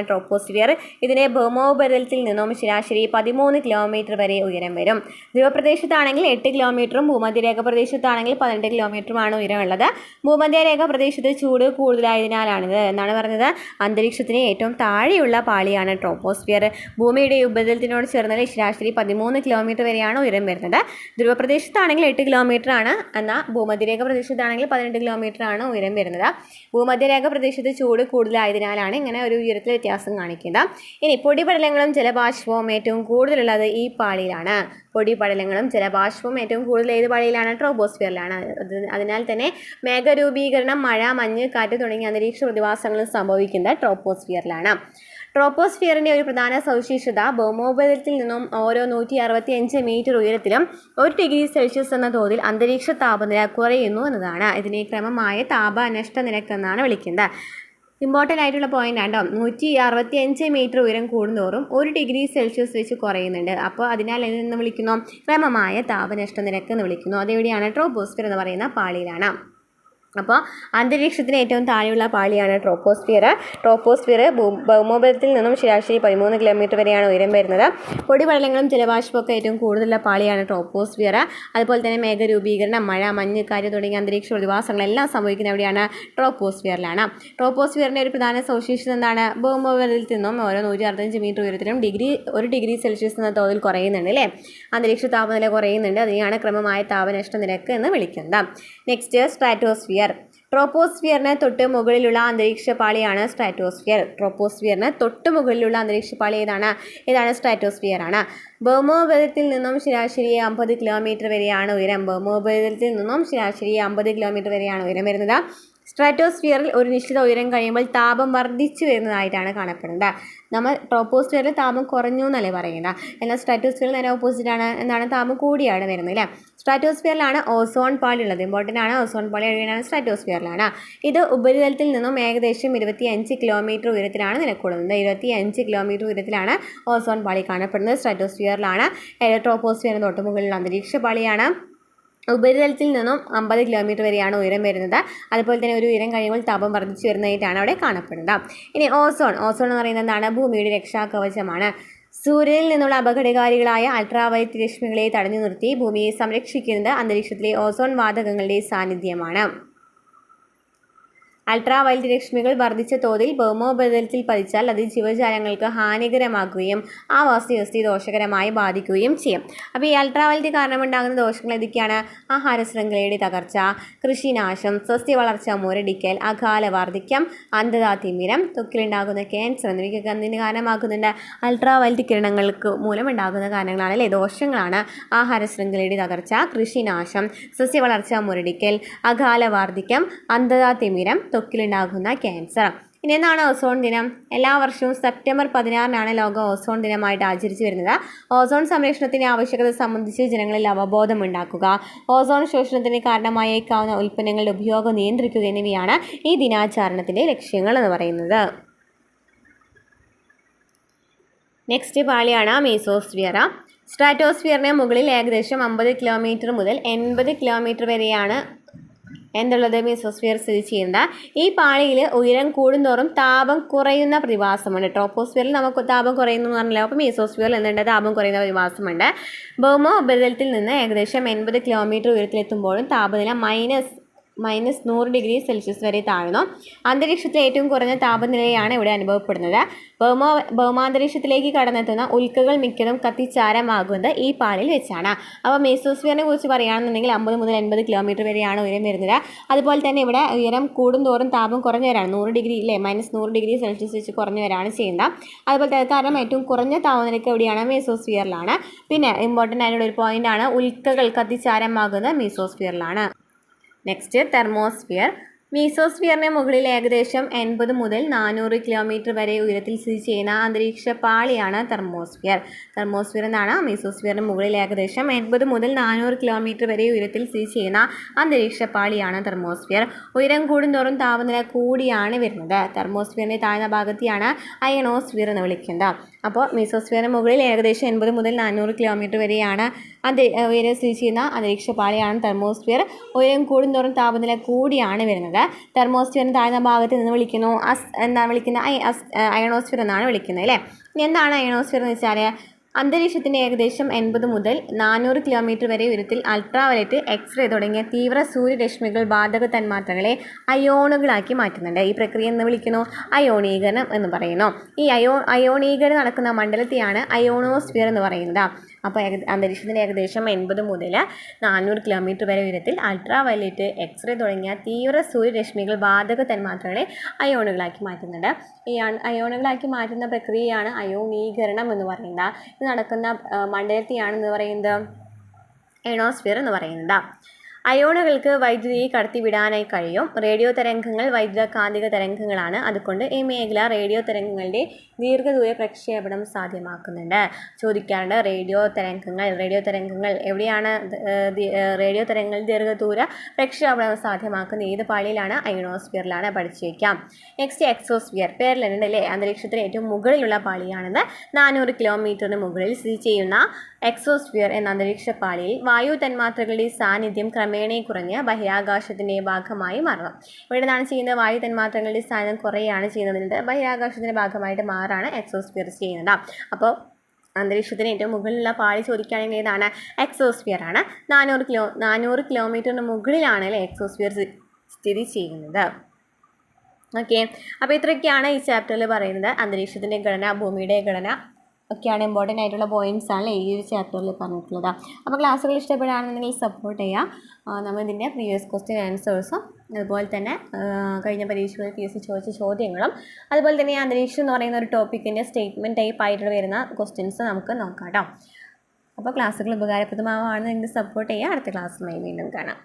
ട്രോപ്പോസ്ഫിയർ. ഇതിനെ ഭൗമോപരിതലത്തിൽ നിന്നും ശരാശരി 13 കിലോമീറ്റർ വരെ ഉയരം വരും. ധ്രുവപ്രദേശത്താണെങ്കിൽ 8 കിലോമീറ്ററും ഭൂമധ്യരേഖ പ്രദേശത്താണെങ്കിൽ 18 കിലോമീറ്ററുമാണ് ഉയരമുള്ളത്. ഭൂമധ്യരേഖ പ്രദേശത്ത് ചൂട് കൂടുതലായതിനാലാണിത്. എന്നാണ് പറഞ്ഞത്? അന്തരീക്ഷത്തിന് ഏറ്റവും താഴെയുള്ള പാളിയാണ് ട്രോപ്പോസ്ഫിയർ. ഭൂമിയുടെ ഉപരിതലത്തിനോട് ചേർന്നാൽ ശരാശരി 13 കിലോമീറ്റർ വരെയാണ് ഉയരം വരുന്നത്. ധ്രുവപ്രദേശത്താണെങ്കിൽ 8 കിലോമീറ്റർ ആണ്. എന്നാൽ ഭൂമധ്യരേഖ പ്രദേശത്താണെങ്കിൽ 18 കിലോമീറ്റർ ആണ് ഉയരം വരുന്നത്. ഭൂമധ്യരേഖ പ്രദേശത്ത് ചൂട് കൂടുതലായതിനാലാണ് ഇങ്ങനെ ഒരു ഉയരത്തിൽ വ്യത്യാസം കാണിക്കുന്നത്. ഇനി പൊടിപടലങ്ങളും ജലബാഷ്പവും ഏറ്റവും കൂടുതലുള്ളത് ഈ പാളിയിലാണ്. പൊടിപടലങ്ങളും ജലബാഷ്പവും ഏറ്റവും കൂടുതൽ ഏത് പാളിയിലാണ്? ട്രോപ്പോസ്ഫിയറിലാണ്. അതിനാൽ തന്നെ മേഘരൂപീകരണം, മഴ, മഞ്ഞ്, കാറ്റ് തുടങ്ങിയ അന്തരീക്ഷ പ്രതിഭാസങ്ങളും സംഭവിക്കുന്നത് ട്രോപ്പോസ്ഫിയറിലാണ്. ട്രോപ്പോസ്ഫിയറിൻ്റെ ഒരു പ്രധാന സവിശേഷത ഭൗമോപരിതലത്തിൽ നിന്നും ഓരോ 165 മീറ്റർ ഉയരത്തിലും 1 ഡിഗ്രി സെൽഷ്യസ് എന്ന തോതിൽ അന്തരീക്ഷ താപനില കുറയുന്നു എന്നതാണ്. ഇതിനെ ക്രമമായ താപനഷ്ട നിരക്ക് എന്നാണ് വിളിക്കുന്നത്. ഇമ്പോർട്ടൻ്റ് ആയിട്ടുള്ള പോയിന്റ് ആണോ? 165 മീറ്റർ ഉയരം കൂടുന്തോറും 1 ഡിഗ്രി സെൽഷ്യസ് വെച്ച് കുറയുന്നുണ്ട്. അപ്പോൾ അതിനാൽ എന്ന് വിളിക്കുന്നു? ക്രമമായ താപനഷ്ട നിരക്ക് എന്ന് വിളിക്കുന്നു. അതെവിടെയാണ്? ട്രോപ്പോസ്ഫിയർ എന്ന് പറയുന്ന പാളിയിലാണ്. അപ്പോൾ അന്തരീക്ഷത്തിന് ഏറ്റവും താഴെയുള്ള പാളിയാണ് ട്രോപ്പോസ്ഫിയർ. ഭൗമോപരിതലത്തിൽ നിന്നും ശരാശരി 13 കിലോമീറ്റർ വരെയാണ് ഉയരം വരുന്നത്. പൊടിപടലങ്ങളും ജലബാഷ്പമൊക്കെ ഏറ്റവും കൂടുതലുള്ള പാളിയാണ് ട്രോപ്പോസ്ഫിയർ. അതുപോലെ തന്നെ മേഘരൂപീകരണം, മഴ, മഞ്ഞ്, കാറ്റ് തുടങ്ങിയ അന്തരീക്ഷ പ്രതിഭാസങ്ങളെല്ലാം സംഭവിക്കുന്നത് എവിടെയാണ്? ട്രോപ്പോസ്ഫിയറിലാണ്. ട്രോപ്പോസ്ഫിയറിൻ്റെ ഒരു പ്രധാന സവിശേഷത എന്താണ്? ഭൗമോപരിതലത്തിൽ നിന്നും ഓരോ 165 മീറ്റർ ഉയരത്തിലും 1 ഡിഗ്രി സെൽഷ്യസ് എന്ന തോതിൽ കുറയുന്നുണ്ട് അല്ലേ? അന്തരീക്ഷ താപനില കുറയുന്നുണ്ട്. അതിനെയാണ് ക്രമമായ താപനഷ്ട നിരക്ക് എന്ന് വിളിക്കുന്നത്. Next, stratosphere. ട്രോപ്പോസ്ഫിയറിന് തൊട്ട് മുകളിലുള്ള അന്തരീക്ഷ പാളിയാണ് സ്ട്രാറ്റോസ്ഫിയർ. ട്രോപ്പോസ്ഫിയറിന് തൊട്ട് മുകളിലുള്ള അന്തരീക്ഷ പാളി ഏതാണ്? സ്ട്രാറ്റോസ്ഫിയർ ആണ്. ഭൗമോപരിതലത്തിൽ നിന്നും ശരാശരി 50 കിലോമീറ്റർ വരെയാണ് ഉയരം. ഭൗമോപരിതലത്തിൽ നിന്നും ശരാശരി 50 കിലോമീറ്റർ വരെയാണ് ഉയരം വരുന്നത്. സ്ട്രാറ്റോസ്ഫിയറിൽ ഒരു നിശ്ചിത ഉയരം കഴിയുമ്പോൾ താപം വർദ്ധിച്ചു വരുന്നതായിട്ടാണ് കാണപ്പെടുന്നത്. നമ്മൾ ട്രോപ്പോസ്ഫിയറിൽ താപം കുറഞ്ഞു എന്നല്ലേ പറയുന്നത്. എന്നാൽ സ്ട്രാറ്റോസ്ഫിയറിൽ നേരെ ഓപ്പോസിറ്റാണ്. എന്താണ്? താപം കൂടിയാണ് വരുന്നത് അല്ലേ? സ്ട്രാറ്റോസ്ഫിയറിലാണ് ഓസോൺ പാളി ഉള്ളത്. ഇമ്പോർട്ടൻ്റ് ആണ്. ഓസോൺ പാളി എവിടെയാണ്? സ്ട്രാറ്റോസ്ഫിയറിലാണ്. ഇത് ഉപരിതലത്തിൽ നിന്നും ഏകദേശം 25 കിലോമീറ്റർ ഉയരത്തിലാണ് നിലകൊള്ളുന്നത്. 25 കിലോമീറ്റർ ഉയരത്തിലാണ് ഓസോൺ പാളി കാണപ്പെടുന്നത്. സ്ട്രാറ്റോസ്ഫിയറിലാണ്. ട്രോപ്പോസ്ഫിയറിന് തൊട്ട് മുകളിലുള്ള അന്തരീക്ഷ പാളിയാണ്. ഉപരിതലത്തിൽ നിന്നും 50 കിലോമീറ്റർ വരെയാണ് ഉയരം വരുന്നത്. അതുപോലെ തന്നെ ഒരു ഉയരം കഴിയുമ്പോൾ താപം വർദ്ധിച്ചു വരുന്നതായിട്ടാണ് അവിടെ കാണപ്പെടുന്നത്. ഇനി ഓസോൺ എന്ന് പറയുന്നത് എന്താണ്? ഭൂമിയുടെ രക്ഷാകവചമാണ്. സൂര്യനിൽ നിന്നുള്ള അപകടകാരികളായ അൾട്രാവയലറ്റ് രശ്മികളെ തടഞ്ഞു നിർത്തി ഭൂമിയെ സംരക്ഷിക്കുന്നത് അന്തരീക്ഷത്തിലെ ഓസോൺ വാതകങ്ങളുടെ സാന്നിധ്യമാണ്. അൾട്രാവയലറ്റ് രശ്മികൾ വർദ്ധിച്ച തോതിൽ ഭൗമോപരിതലത്തിൽ പതിച്ചാൽ അത് ജീവജാലങ്ങൾക്ക് ഹാനികരമാക്കുകയും ആവാസവ്യവസ്ഥയെ ദോഷകരമായി ബാധിക്കുകയും ചെയ്യും. അപ്പോൾ ഈ അൾട്രാവയലറ്റ് കാരണമുണ്ടാകുന്ന ദോഷങ്ങൾ ഏതൊക്കെയാണ്? ആഹാര ശൃംഖലയുടെ തകർച്ച, കൃഷിനാശം, സസ്യവളർച്ച മുരടിക്കൽ, അകാല വാർദ്ധക്യം, അന്ധത, തിമിരം, ത്വക്കിലുണ്ടാകുന്ന ക്യാൻസർ എന്നിവയ്ക്കൊക്കെ എന്തിന് കാരണമാക്കുന്നുണ്ട്? അൾട്രാവയലറ്റ് കിരണങ്ങൾക്ക് മൂലമുണ്ടാകുന്ന കാരണങ്ങളാണ് അല്ലേ? ദോഷങ്ങളാണ്. ആഹാര ശൃംഖലയുടെ തകർച്ച, കൃഷിനാശം, സസ്യവളർച്ച മുരടിക്കൽ, അകാല വാർദ്ധക്യം, അന്ധത, തിമിരം, ത്വക്കിലുണ്ടാകുന്ന ക്യാൻസർ. ഇനി എന്നാണ് ഓസോൺ ദിനം? എല്ലാ വർഷവും സെപ്റ്റംബർ 16-നാണ് ലോക ഓസോൺ ദിനമായിട്ട് ആചരിച്ചു വരുന്നത്. ഓസോൺ സംരക്ഷണത്തിൻ്റെ ആവശ്യകത സംബന്ധിച്ച് ജനങ്ങളിൽ അവബോധം ഉണ്ടാക്കുക, ഓസോൺ ശോഷണത്തിന് കാരണമായേക്കാവുന്ന ഉൽപ്പന്നങ്ങളുടെ ഉപയോഗം നിയന്ത്രിക്കുക എന്നിവയാണ് ഈ ദിനാചരണത്തിൻ്റെ ലക്ഷ്യങ്ങൾ എന്ന് പറയുന്നത്. നെക്സ്റ്റ് പാളിയാണ് മീസോസ്ഫിയർ. സ്ട്രാറ്റോസ്ഫിയറിന് മുകളിൽ ഏകദേശം 50 കിലോമീറ്റർ മുതൽ 80 കിലോമീറ്റർ വരെയാണ് എന്തുള്ളത്? മീസോസ്ഫിയർ സ്ഥിതി ചെയ്യുന്നത്. ഈ പാളിയിൽ ഉയരം കൂടുന്തോറും താപം കുറയുന്ന പ്രതിഭാസമുണ്ട്. ട്രോപ്പോസ്ഫിയറിൽ നമുക്ക് താപം കുറയുന്നു എന്ന് പറഞ്ഞല്ലോ. അപ്പോൾ മീസോസ്ഫിയറിൽ എന്തുണ്ട്? താപം കുറയുന്ന പ്രതിഭാസമുണ്ട്. ഭൗമ ഉപരിതലത്തിൽ നിന്ന് ഏകദേശം 80 കിലോമീറ്റർ ഉയരത്തിലെത്തുമ്പോഴും താപനില -100 ഡിഗ്രി സെൽഷ്യസ് വരെ താഴ്ന്നു. അന്തരീക്ഷത്തിലെ ഏറ്റവും കുറഞ്ഞ താപനിലയാണ് ഇവിടെ അനുഭവപ്പെടുന്നത്. ഭൗമാന്തരീക്ഷത്തിലേക്ക് കടന്നെത്തുന്ന ഉൽക്കകൾ മിക്കതും കത്തിച്ചാരമാകുന്നത് ഈ പാളിയിൽ വെച്ചാണ്. അപ്പോൾ മീസോസ്ഫിയറിനെ കുറിച്ച് പറയുകയാണെന്നുണ്ടെങ്കിൽ 50 മുതൽ 80 കിലോമീറ്റർ വരെയാണ് ഉയരം വരുന്നത്. അതുപോലെ തന്നെ ഇവിടെ ഉയരം കൂടുന്തോറും താപം കുറഞ്ഞു വരാണ്. 100 ഡിഗ്രി അല്ലേ? -100 ഡിഗ്രി സെൽഷ്യസ് വെച്ച് കുറഞ്ഞു വരാണ് ചെയ്യുന്നത്. അതുപോലെ കാരണം ഏറ്റവും കുറഞ്ഞ താപനിലയ്ക്ക് എവിടെയാണ്? മീസോസ്ഫിയറിലാണ്. പിന്നെ ഇമ്പോർട്ടൻ്റ് ആയിട്ടുള്ള ഒരു പോയിൻ്റാണ് ഉൽക്കകൾ കത്തിച്ചാരമാകുന്നത് മീസോസ്ഫിയറിലാണ്. Next, thermosphere. മീസോസ്ഫിയറിന് മുകളിൽ ഏകദേശം 80 മുതൽ 400 കിലോമീറ്റർ വരെ ഉയരത്തിൽ സ്ഥിതി ചെയ്യുന്ന അന്തരീക്ഷ പാളിയാണ് തെർമോസ്ഫിയർ. തെർമോസ്ഫിയർ എന്നാണ് മീസോസ്ഫിയറിന് മുകളിൽ ഏകദേശം 80 മുതൽ 400 കിലോമീറ്റർ വരെ ഉയരത്തിൽ സ്ഥിതി ചെയ്യുന്ന അന്തരീക്ഷ പാളിയാണ് തെർമോസ്ഫിയർ. ഉയരം കൂടുന്തോറും താപനില കൂടിയാണ് വരുന്നത്. തെർമോസ്ഫിയറിൻ്റെ താഴ്ന്ന ഭാഗത്തെയാണ് അയണോസ്ഫിയർ എന്ന് വിളിക്കുന്നത്. അപ്പോൾ മീസോസ്ഫിയറിന് മുകളിൽ ഏകദേശം 80 മുതൽ 400 കിലോമീറ്റർ വരെയാണ് ഉയരം സ്ഥിതി ചെയ്യുന്ന അന്തരീക്ഷ പാളിയാണ് തെർമോസ്ഫിയർ. ഉയരം കൂടുന്തോറും താപനില കൂടിയാണ് വരുന്നത്. തെർമോസ്ഫിയറിന് താഴ്ന്ന ഭാഗത്ത് നിന്ന് വിളിക്കുന്നു അയണോസ്ഫിയർ എന്നാണ് വിളിക്കുന്നത് അല്ലേ. എന്താണ് അയണോസ്ഫിയർ എന്ന് വെച്ചാൽ അന്തരീക്ഷത്തിൻ്റെ ഏകദേശം 80 മുതൽ 400 കിലോമീറ്റർ വരെ ഉയരത്തിൽ അൾട്രാവയലറ്റ്, എക്സ്റേ തുടങ്ങിയ തീവ്ര സൂര്യരശ്മികൾ വാതക തന്മാത്രകളെ അയോണുകളാക്കി മാറ്റുന്നുണ്ട്. ഈ പ്രക്രിയ എന്ന് വിളിക്കുന്നു അയോണീകരണം എന്ന് പറയുന്നു. ഈ അയോണീകരണം നടക്കുന്ന മണ്ഡലത്തെയാണ് അയോണോസ്ഫിയർ എന്ന് പറയുന്നത്. അപ്പോൾ അന്തരീക്ഷത്തിൻ്റെ ഏകദേശം 80 മുതൽ 400 കിലോമീറ്റർ വരെ ഉയരത്തിൽ അൾട്രാവയലറ്റ്, എക്സ്റേ തുടങ്ങിയ തീവ്ര സൂര്യരശ്മികൾ വാതക തന്മാത്രകളെ അയോണുകളാക്കി മാറ്റുന്നുണ്ട്. ഈ അയോണുകളാക്കി മാറ്റുന്ന പ്രക്രിയയാണ് അയോണീകരണം എന്ന് പറയുന്നത്. ഇത് നടക്കുന്ന മണ്ഡലത്തെയാണെന്ന് പറയുന്നത് അയണോസ്ഫിയർ എന്ന് പറയുന്നത്. അയോണുകൾക്ക് വൈദ്യുതിയെ കടത്തിവിടാനായി കഴിയും. റേഡിയോ തരംഗങ്ങൾ വൈദ്യുത കാന്തിക തരംഗങ്ങളാണ്. അതുകൊണ്ട് ഈ മേഖല റേഡിയോ തരംഗങ്ങളുടെ ദീർഘദൂര പ്രക്ഷേപണം സാധ്യമാക്കുന്നുണ്ട്. ചോദിക്കാറുണ്ട് റേഡിയോ തരംഗങ്ങൾ എവിടെയാണ് റേഡിയോ തരംഗങ്ങൾ ദീർഘദൂര പ്രക്ഷേപണം സാധ്യമാക്കുന്ന ഏത് പാളിയിലാണ്? അയണോസ്ഫിയറിലാണ്. പഠിച്ചു വയ്ക്കാം. Next exosphere. പേരിലുണ്ട് അല്ലേ, അന്തരീക്ഷത്തിന് ഏറ്റവും മുകളിലുള്ള പാളിയാണിത്. 400 കിലോമീറ്ററിന് മുകളിൽ സ്ഥിതി ചെയ്യുന്ന എക്സോസ്ഫിയർ എന്ന അന്തരീക്ഷ പാളിയിൽ വായു തന്മാത്രകളുടെ സാന്നിധ്യം ക്രമേണ കുറഞ്ഞ് ബഹിരാകാശത്തിൻ്റെ ഭാഗമായി മാറണം. ഇവിടെ നിന്നാണ് ചെയ്യുന്നത്? വായു തന്മാത്രകളുടെ സാന്നിധ്യം കുറയുകയാണ് ചെയ്യുന്നത്. ബഹിരാകാശത്തിൻ്റെ ഭാഗമായിട്ട് മാറാണ് എക്സോസ്ഫിയർ ചെയ്യുന്നത്. അപ്പോൾ അന്തരീക്ഷത്തിന് ഏറ്റവും മുകളിലുള്ള പാളി ചോദിക്കുകയാണെങ്കിൽ ഏതാണ്? എക്സോസ്ഫിയർ ആണ്. 400 കിലോമീറ്ററിന് മുകളിലാണ് അല്ലേ എക്സോസ്ഫിയർ സ്ഥിതി ചെയ്യുന്നത്. ഓക്കെ, അപ്പോൾ ഇത്രയൊക്കെയാണ് ഈ ചാപ്റ്ററിൽ പറയുന്നത്. അന്തരീക്ഷത്തിൻ്റെ ഘടന, ഭൂമിയുടെ ഘടന ഒക്കെയാണ് ഇമ്പോർട്ടൻ്റ് ആയിട്ടുള്ള പോയിൻറ്റ്സ് ആണ് ഈ ഒരു ചാപ്റ്ററിൽ പറഞ്ഞിട്ടുള്ളത്. അപ്പോൾ ക്ലാസ്സുകൾ ഇഷ്ടപ്പെടുകയാണെന്നുണ്ടെങ്കിൽ സപ്പോർട്ട് ചെയ്യുക. നമ്മൾ ഇതിൻ്റെ പ്രീവിയസ് ക്വസ്റ്റ്യൻ ആൻസേഴ്സും അതുപോലെ തന്നെ കഴിഞ്ഞ പരീക്ഷകളിൽ PSC ചോദിച്ച ചോദ്യങ്ങളും അതുപോലെ തന്നെ അന്തരീക്ഷം എന്ന് പറയുന്ന ഒരു ടോപ്പിക്കിൻ്റെ സ്റ്റേറ്റ്മെൻറ്റ് ടൈപ്പ് ആയിട്ട് വരുന്ന ക്വസ്റ്റ്യൻസ് നമുക്ക് നോക്കാം കേട്ടോ. അപ്പോൾ ക്ലാസ്സുകൾ ഉപകാരപ്രദമാവുകയാണെന്നുണ്ടെങ്കിൽ സപ്പോർട്ട് ചെയ്യുക. അടുത്ത ക്ലാസ്സുമായി വീണ്ടും കാണാം.